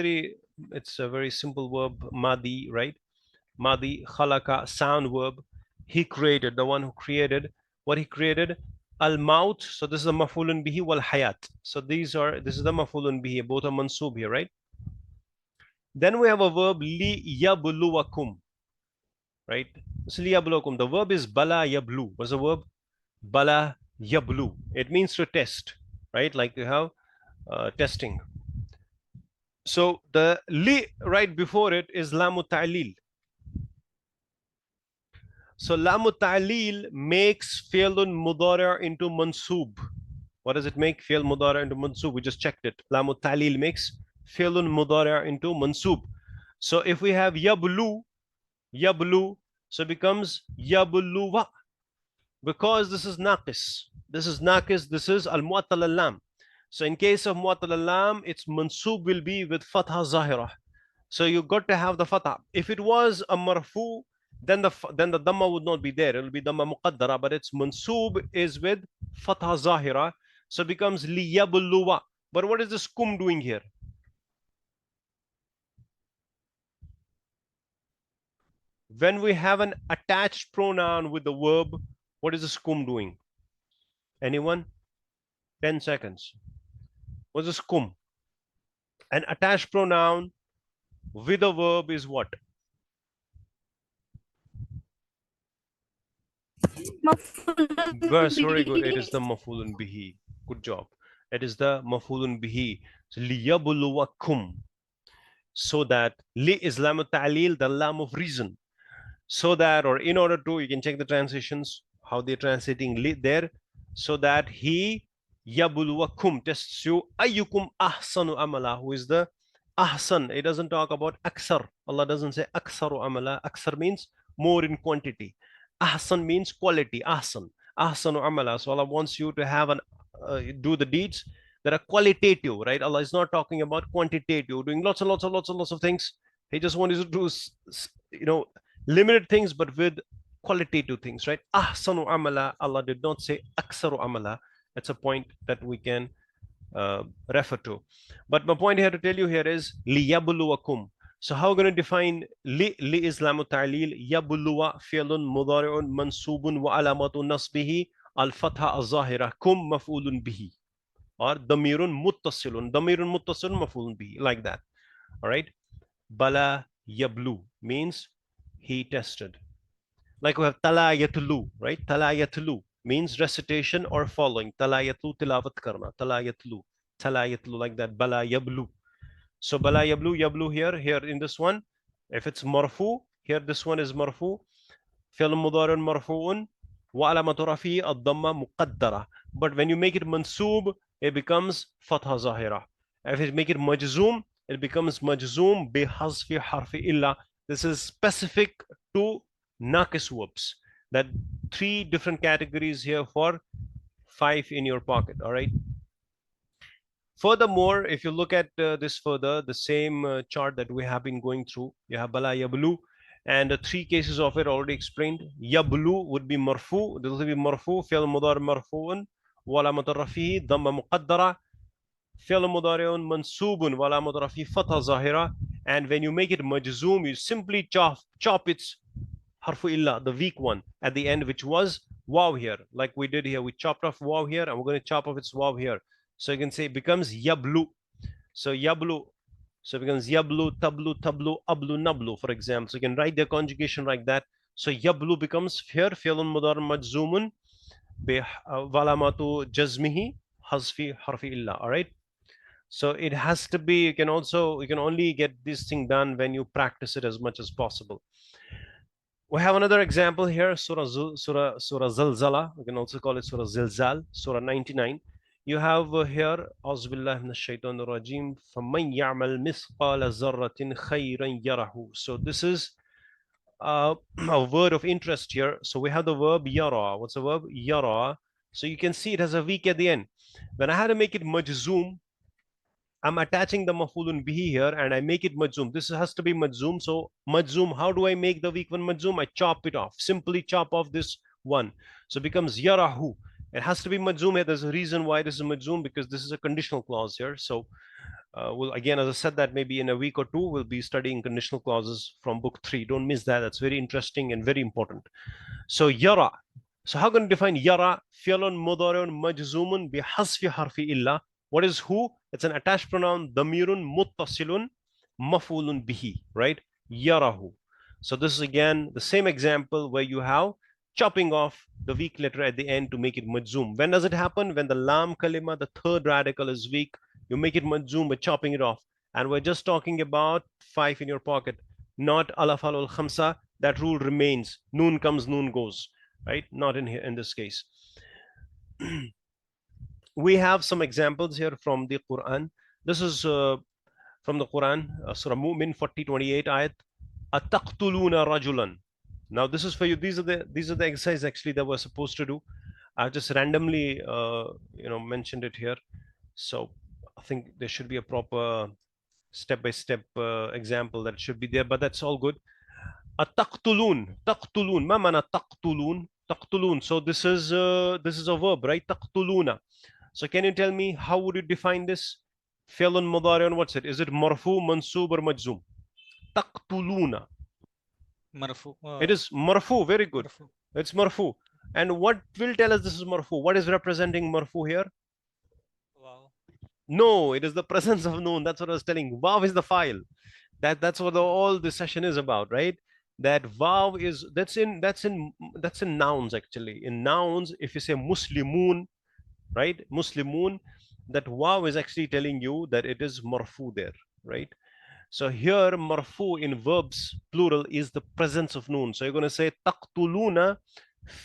It's a very simple verb, madi, right? Madi, khalaqa, sound verb. He created, the one who created. What he created? Al maut. So this is a mafulun bihi wal hayat. So this is the mafulun bihi, both are mansub here, right? Then we have a verb li yabluwakum, right? So li yabluwakum. The verb is bala yablu. What's the verb? Bala yablu. It means to test, right? Like you have testing. So the li right before it is lamu ta'lil. So lamu ta'lil makes fi'lun mudari' into mansub. What does it make? Fi'l mudari' into mansub. We just checked it. Lamu ta'lil makes fi'lun mudari' into mansub. So if we have yablu, so it becomes yabluwa, because this is naqis. This is naqis. This is al-mu'attal al-lam. So in case of mu'attal al-lam, its mansub will be with fatha zahira. So you got to have the fatha. If it was a marfu, then the dhamma would not be there. It will be dhamma muqaddara, but its mansub is with fatha zahira. So it becomes liyabluwa. But what is this kum doing here? When we have an attached pronoun with the verb, what is this kum doing? Anyone? 10 seconds. What's this kum? An attached pronoun with a verb is what? Verse, very good. It is the mafulun bihi. Good job. It is the mafulun bihi. So, liyabluwakum. So that li is lam ta'lil, the lam of reason. So that, or in order to, you can check the transitions, how they're translating li there. So that he yabluwakum, tests you, ayyukum ahsanu amala, who is the ahsan. It doesn't talk about aksar. Allah doesn't say aksaru amala. Aksar means more in quantity. Ahsan means quality. Ahsan. Ahsanu amala. So Allah wants you to have do the deeds that are qualitative, right? Allah is not talking about quantitative, doing lots and lots and lots and lots of things. He just wants you to do, limited things, but with qualitative things, right? Ahsanu amala. Allah did not say aksaru amala. That's a point that we can refer to. But my point here to tell you here is liyabluwakum. So how are we going to define li islamu ta'lil? Yabluwa fi'lun mudari'un mansubun wa alamatu nasbihi al-fatha az-zahira kum maf'ulun bihi, or damirun muttasilun maf'ulun bihi, like that. All right. Bala yablu means he tested. Like we have tala yatlu, right? Tala yatlu means recitation or following. Tala yatlu tilawat karna. Tala yatlu. Tala yatlu, like that. Bala yablu. So bala yablu, yablu here in this one. If it's marfu, here this one is marfu. فعل مضارع مرفوع وعلامة رفعه الضمة مقدرة. But when you make it mansub, it becomes fatha zahira. If you make it majzoom, it becomes majzoom بحذف حرف إلا. This is specific to naqis verbs. That 3 different categories here for 5 in your pocket. All right. Furthermore, if you look at this further, the same chart that we have been going through, you have bala yablu, and the 3 cases of it already explained. Yablu would be marfu. This will be marfu, fi'l mudari marfu'un, wa alamat rafihi dhamma muqaddara, fi'l mudari'un mansubun, wa alamat rafihi fatha zahira. And when you make it majzoom, you simply chop its harfu illa, the weak one at the end, which was waw here, like we did here. We chopped off waw here, and we're going to chop off its waw here. So you can say it becomes yablu. So yablu. So it becomes yablu, tablu, tablu, ablu, nablu, for example. So you can write the conjugation like that. So yablu becomes here fi'lun mudar majzumun bi walamatu jazmihi hazfi harfi illa. All right. So it has to be. You can only get this thing done when you practice it as much as possible. We have another example here, Surah Zalzala. We can also call it Surah Zilzal, Surah 99. You have here, Auzubillah minash shaitanir rajim, فَمَنْ يَعْمَلْ مِثْقَالَ ذَرَّةٍ خَيْرًا يَرَهُ. So this is a word of interest here. So we have the verb yara. What's the verb? Yara. So you can see it has a weak at the end. When I had to make it majzoom, I'm attaching the mafulun bihi here and I make it majzoom. This has to be majzoom. So majzoom, how do I make the weak one majzoom? I chop it off. Simply chop off this one. So it becomes yarahu. It has to be majzoom here. There's a reason why this is majzoom, because this is a conditional clause here. So we'll, again, as I said, that maybe in a week or 2, we'll be studying conditional clauses from book 3. Don't miss that. That's very interesting and very important. So yara. So how can we define yara? Fi'lun mudari'un majzumun bi hasfi harfi illa. What is who? It's an attached pronoun, damirun muttasilun maf'ulun bihi, right? Yarahu. So this is again the same example where you have chopping off the weak letter at the end to make it majzoom. When does it happen? When the lam kalima, the third radical, is weak, you make it majzoom by chopping it off. And we're just talking about 5 in your pocket, not alafal al khamsa. That rule remains. Noon comes, noon goes, right? Not in here in this case. We have some examples here from the Quran. This is from the Quran, Surah Mu'min 40:28 ayat. Ataqtuluna rajulan. Now this is for you. These are the exercises actually that we're supposed to do. I've just randomly mentioned it here. So I think there should be a proper step-by-step example that should be there, but that's all good. Ataqtulun, taqtulun. Ma mana taqtulun? Taqtulun. So this is a verb, right? Taqtuluna. So can you tell me how would you define this? Fi'lun mudari'un, what's it? Is it marfu, mansub, or majzoom? Taqtuluna. Marfu. It is marfu. Very good. Marfu. It's marfu. And what will tell us this is marfu? What is representing marfu here? Wow. No, it is the presence of noon. That's what I was telling. Waw is the file. That's what all this session is about, right? that vav is that's in nouns actually. In nouns, if you say Muslimun, right? Muslimun, that waw is actually telling you that it is marfu there, right? So here marfu in verbs plural is the presence of noon. So you're going to say taqtuluna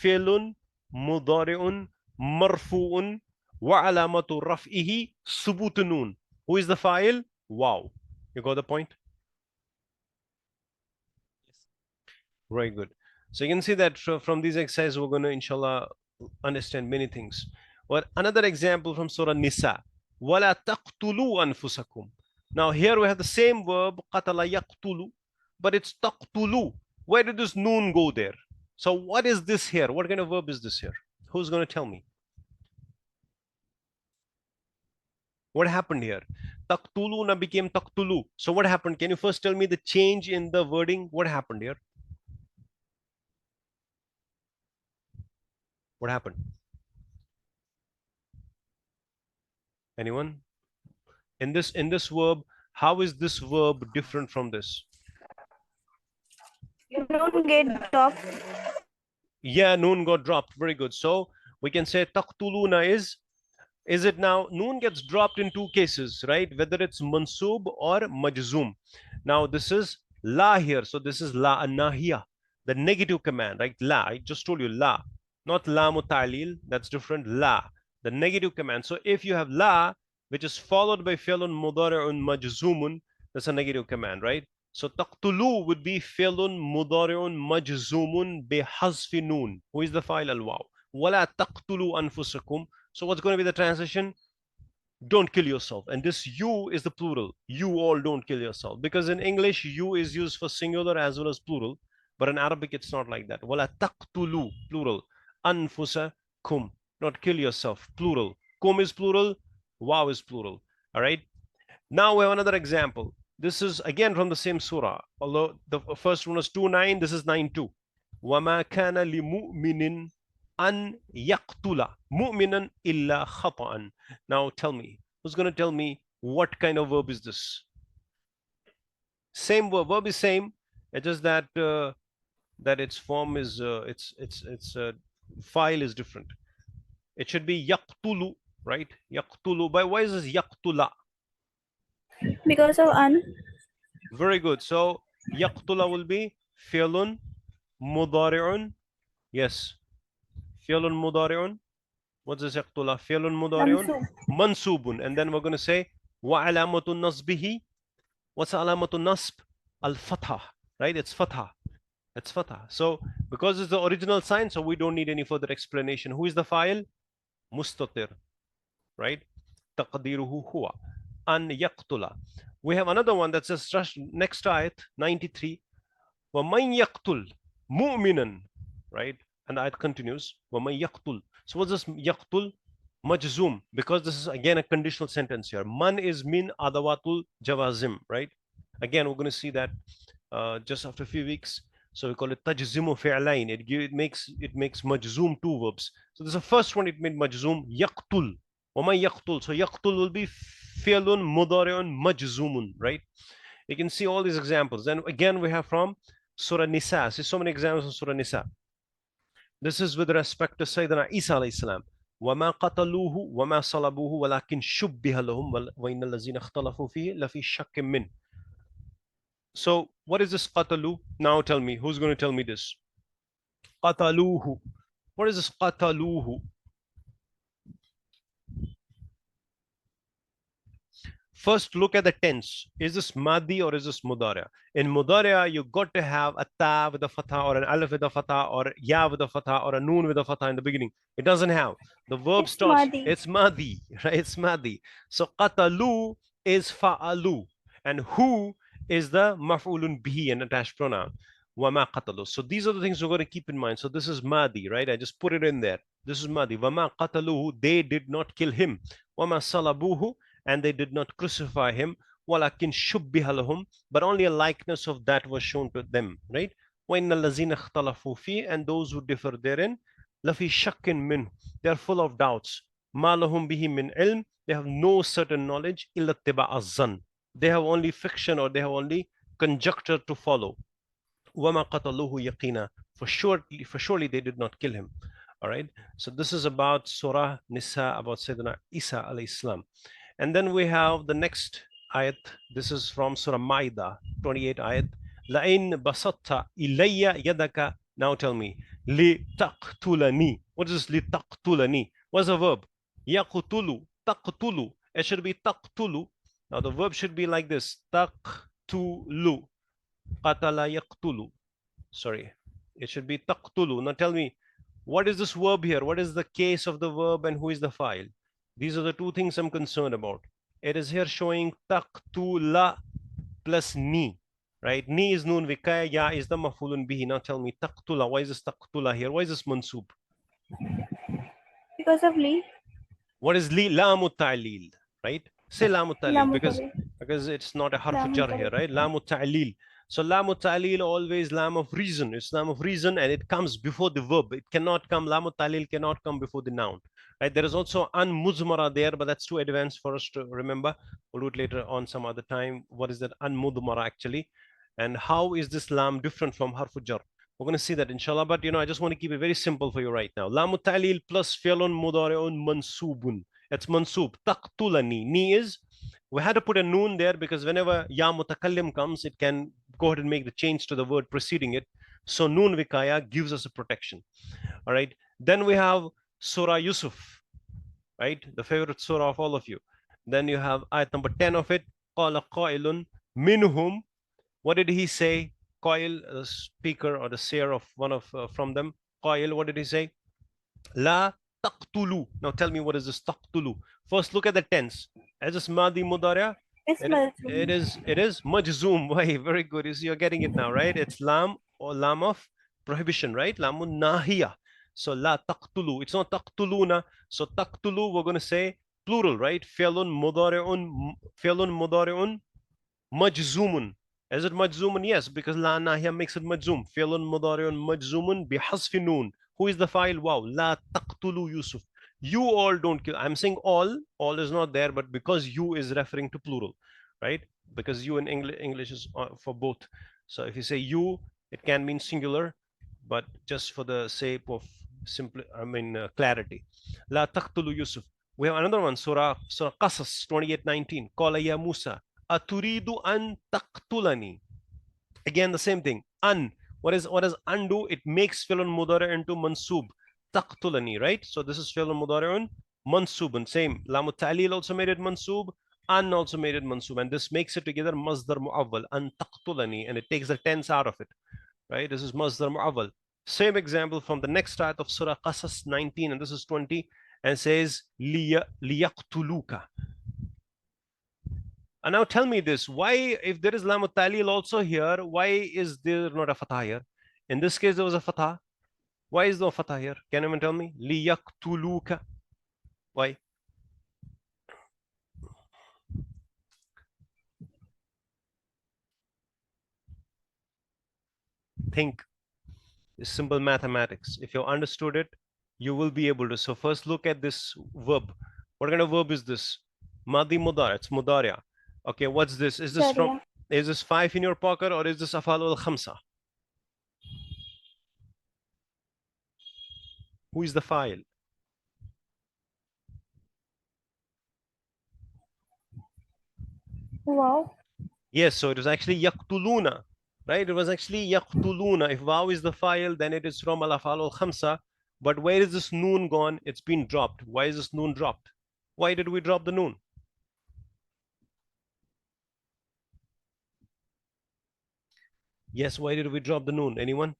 fi'lun mudari'un marfu'un wa alamatu raf'ihi subut noon. Who is the fa'il? Wow. You got the point? Yes. Very good. So you can see that from these exercises, we're going to, inshallah, understand many things. Well, another example from Surah Nisa. وَلَا تَقْتُلُوا أَنفُسَكُمْ. Now here we have the same verb, قَتَلَ يَقْتُلُ, but it's تَقْتُلُوا. Where did this noon go there? So what is this here? What kind of verb is this here? Who's going to tell me? What happened here? تَقْتُلُونَ became تَقْتُلُوا. So what happened? Can you first tell me the change in the wording? What happened here? What happened? Anyone? In this verb, how is this verb different from this? You don't get dropped. Yeah, noon got dropped. Very good. So we can say taqtuluna is it now? Noon gets dropped in two cases, right? Whether it's mansub or majzoom. Now this is la here. So this is la nahiya, the negative command, right? La. I just told you la, not la mutalil. That's different. La, the negative command. So if you have la, which is followed by fi'lun mudari'un majzoomun, that's a negative command, right? So taqtulu would be fi'lun mudari'un majzoomun bihazfi noon. Who is the fa'il? Al waw. Wala taqtulu anfusakum. So what's going to be the transition? Don't kill yourself. And this you is the plural. You all don't kill yourself. Because in English, you is used for singular as well as plural. But in Arabic, it's not like that. Wala taqtulu, plural. Anfusakum, not kill yourself, plural. Kum is plural. Wow is plural. All right. Now we have another example. This is again from the same surah. Although the first one was 2:9, this is 9:2. وَمَا كَانَ لِمُؤْمِنٍ أَن يَقْتُلَ مُؤْمِنًا إِلَّا خَطَأً. Now tell me, who's going to tell me what kind of verb is this? Same verb is same. It's just that that its form is its file is different. It should be yaqtulu, right? Yaqtulu. By why is this yaqtula? Because of an. Very good. So yaqtula will be fi'lun mudari'un. Yes. Fi'lun mudari'un. What's this yaqtula? Fi'lun mudari'un. Mansubun. And then we're going to say wa alamatun nasbihi. What's alamatun nasb? Al fatha. Right? It's fatha. It's fatha. So because it's the original sign, so we don't need any further explanation. Who is the file? Mustatir. Right? Taqdiruhu huwa. An yaqtula. We have another one that says next ayat 93. وَمَنْ يَقْتُلْ مُؤْمِنًا, right? And the ayat continues. وَمَنْ يَقْتُلْ. So what's this yaqtul? Majzoom, because this is again a conditional sentence here. Man is min adawatul jawazim, right? Again, we're going to see that just after a few weeks. So we call it tajzimu fi'lain. It makes majzoom two verbs. So this is the first one. It made majzoom yaqtul. وَمَنْ يَقْتُلْ. So yaqtul will be fi'lun mudari'un majzoomun, right? You can see all these examples. And again, we have from Surah Nisa. See so many examples in Surah Nisa. This is with respect to Sayyidina Isa alayhi salam. وَمَا قَتَلُوهُ وَمَا صَلَبُوهُ وَلَكِنْ شُبِّهَ لَهُمْ وَإِنَّ الَّذِينَ اخْتَلَفُوا فِيهِ لَفِي شَكٍّ مِّنْهُ. So what is this qatalu? Now tell me, who's going to tell me this? Qataluhu. What is this qataluhu? First, look at the tense. Is this madi or is this mudari'a? In mudari'a, you got to have a ta with a fatha or an alif with a fatha or ya with a fatha or a noon with a fatha in the beginning. It doesn't have. The verb It's starts. madi. It's madi, right? It's madi. So qatalu is fa'alu, and who is the maf'ulun bihi, an attached pronoun. Wama qatalu. So these are the things we're going to keep in mind. So this is madi, right? I just put it in there. This is madi. Wama qataluhu. They did not kill him. Wama salabuhu. And they did not crucify him. وَلَكِنْ شُبِّهَ لَهُمْ. But only a likeness of that was shown to them, right? وَإِنَّ الَّذِينَ اخْتَلَفُوا فِيهِ. And those who differ therein, لَفِي شَكٍّ مِّنْهُ. They are full of doubts. مَا لَهُمْ بِهِ مِنْ عِلْمٍ. They have no certain knowledge. إِلَّا اتِّبَاعَ الظَّنِّ. They have only fiction or they have only conjecture to follow. وَمَا قَتَلُوهُ يَقِينًا. For surely they did not kill him. All right. So this is about Surah Nisa, about Sayyidina Isa alayhi salam. And then we have the next ayat. This is from Surah Ma'idah, 28 ayat. لَإِن بَسَطْتَ إِلَيَّ يَدَكَ. Now tell me, لِتَقْتُلَنِي. What is this لِتَقْتُلَنِي? What's the verb? يَقْتُلُ, تَقْتُلُ. It should be تَقْتُلُ. Now the verb should be like this. تَقْتُلُ. قَتَلَ يَقْتُلُ. Sorry. It should be تَقْتُلُ. Now tell me, what is this verb here? What is the case of the verb and who is the file? These are the two things I'm concerned about. It is here showing taqtula plus ni, right? Ni is noon vikaya, ya is the mafulun bihi. Now tell me, taqtula, why is this taqtula here? Why is this mansub? Because of Lee. What is li? Lamu ta'lil, right? Say lamu ta'lil Lamutari. because it's not a harf jar here, Lamutari. right? Lamu ta'lil. So lamu ta'lil always lam of reason. It's lam of reason and it comes before the verb. It cannot come, lamu ta'lil cannot come before the noun. Right? There is also an muzmara there, but that's too advanced for us to remember. We'll do it later on some other time. What is that an mudmara actually? And how is this lam different from harf jar? We're going to see that inshallah, but I just want to keep it very simple for you right now. Lamu ta'lil plus fi'lun mudari'un mansubun. It's mansub. Taqtulani. Ni is, we had to put a noon there because whenever ya mutakallim comes, it can go ahead and make the change to the word preceding it. So noon vikaya gives us a protection. All right. Then we have Surah Yusuf, right? The favorite surah of all of you. Then you have ayat number 10 of it. Qala qailun minhum. What did he say? Qail, the speaker or the seer of one of from them. Qail, what did he say? La taqtulu. Now tell me, what is this taqtulu? First, look at the tense. As this madi mudari'a, It's it Malzum. is majzoom. Why? Very good. You see, you're getting it now, right? It's lam or lam of prohibition, right? Lamun nahiya. So la taqtulu. It's not taqtuluna. So taqtulu, we're going to say plural, right? Fi'lun mudari'un majzumun. Is it majzumun? Yes, because la nahiya makes it majzum. Fi'lun mudari'un majzumun bihasfi noon. Who is the file? Wow. La taqtulu Yusuf. You all don't kill. I'm saying all is not there, but because you is referring to plural, right? Because you in English is for both. So if you say you, it can mean singular, but just for the sake of simple, clarity. La taqtulu Yusuf. We have another one, Surah Qasas 28:19. Qala ya Musa, aturidu an taqtulani. Again, the same thing. An. What does an do? It makes fi'lun mudari into mansub. Taqtulani, right? So this is fi'lun mudari'un mansubun. Same. Lamu ta'lil also made it mansub. An also made it mansub. And this makes it together masdar mu'awwal. An taqtulani. And it takes the tense out of it. Right? This is masdar mu'awwal. Same example from the next ayat of Surah Qasas 19, and this is 20, and says liyaqtuluka. And now tell me this, why, if there is lam talil also here, why is there not a fatah here? In this case, there was a fatah. Why is there a fatah here? Can anyone tell me? Liyaqtuluka. Why? Think. It's simple mathematics. If you understood it, you will be able to. So first look at this verb. What kind of verb is this? Madi mudar. It's mudaria. Okay, what's this? Is this from? Is this 5 in your pocket or is this afal al khamsa? Who is the file? Wow. Yes, so it was actually yaqtuluna, right? It was actually yaqtuluna. If waw is the file, then it is from al afal al khamsa. But where is this noon gone? It's been dropped. Why is this noon dropped? Why did we drop the noon? Yes, why did we drop the noon? Anyone?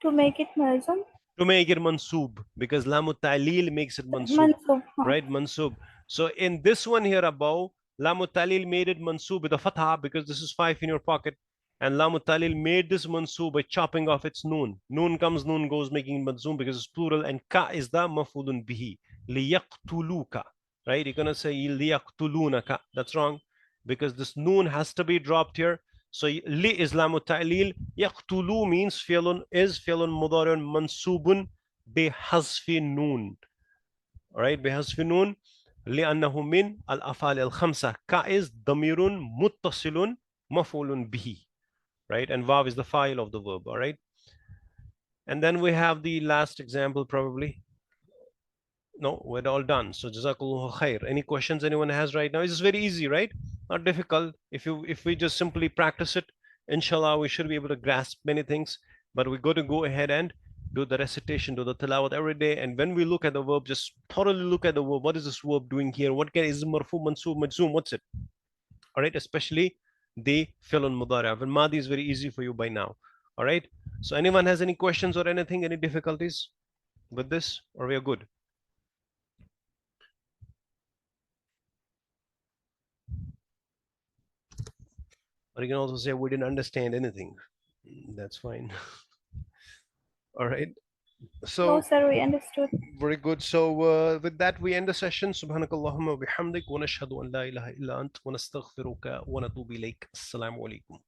To make it Malzum. To make it mansub, because lamu ta'lil makes it mansub, Mansub. right? Mansub. So in this one here above, lamu ta'lil made it mansub with a fatha because this is 5 in your pocket, and lamu ta'lil made this mansub by chopping off its noon. Noon comes, noon goes, making it mansub because it's plural, and ka is the mafulun bihi. Liyaqtuluka, right? You're gonna say liyaqtulunaka. That's wrong because this noon has to be dropped here. So li is lamu ta'lil. Yaqtulu means fi'lun mudari'un mansubun bihazfi noon. All right, bihazfi noon. لأنه من الأفعال الخمسة. ka is damirun muttasilun maf'ulun bihi. right? And vav is the file of the verb, all right? And then we have the last example probably. No, we're all done. So jazakallahu khair. Any questions anyone has right now? It's very easy, right? Not difficult. If we just simply practice it, inshallah, we should be able to grasp many things. But we got to go ahead and do the recitation, do the tilawat every day. And when we look at the verb, just thoroughly look at the verb. What is this verb doing here? What can is marfu, mansub, majzoom? What's it? All right, especially the fi'l mudari. Al madi is very easy for you by now. All right. So anyone has any questions or anything, any difficulties with this, or we are good? Or you can also say we didn't understand anything. That's fine. All right. No, So sir, we understood. very good. So with that we end the session. Subhanakallahumma bihamdik wa nashhadu an la ilaha illa ant wa nastaghfiruka wa natubu ilayk. Assalamu alaikum.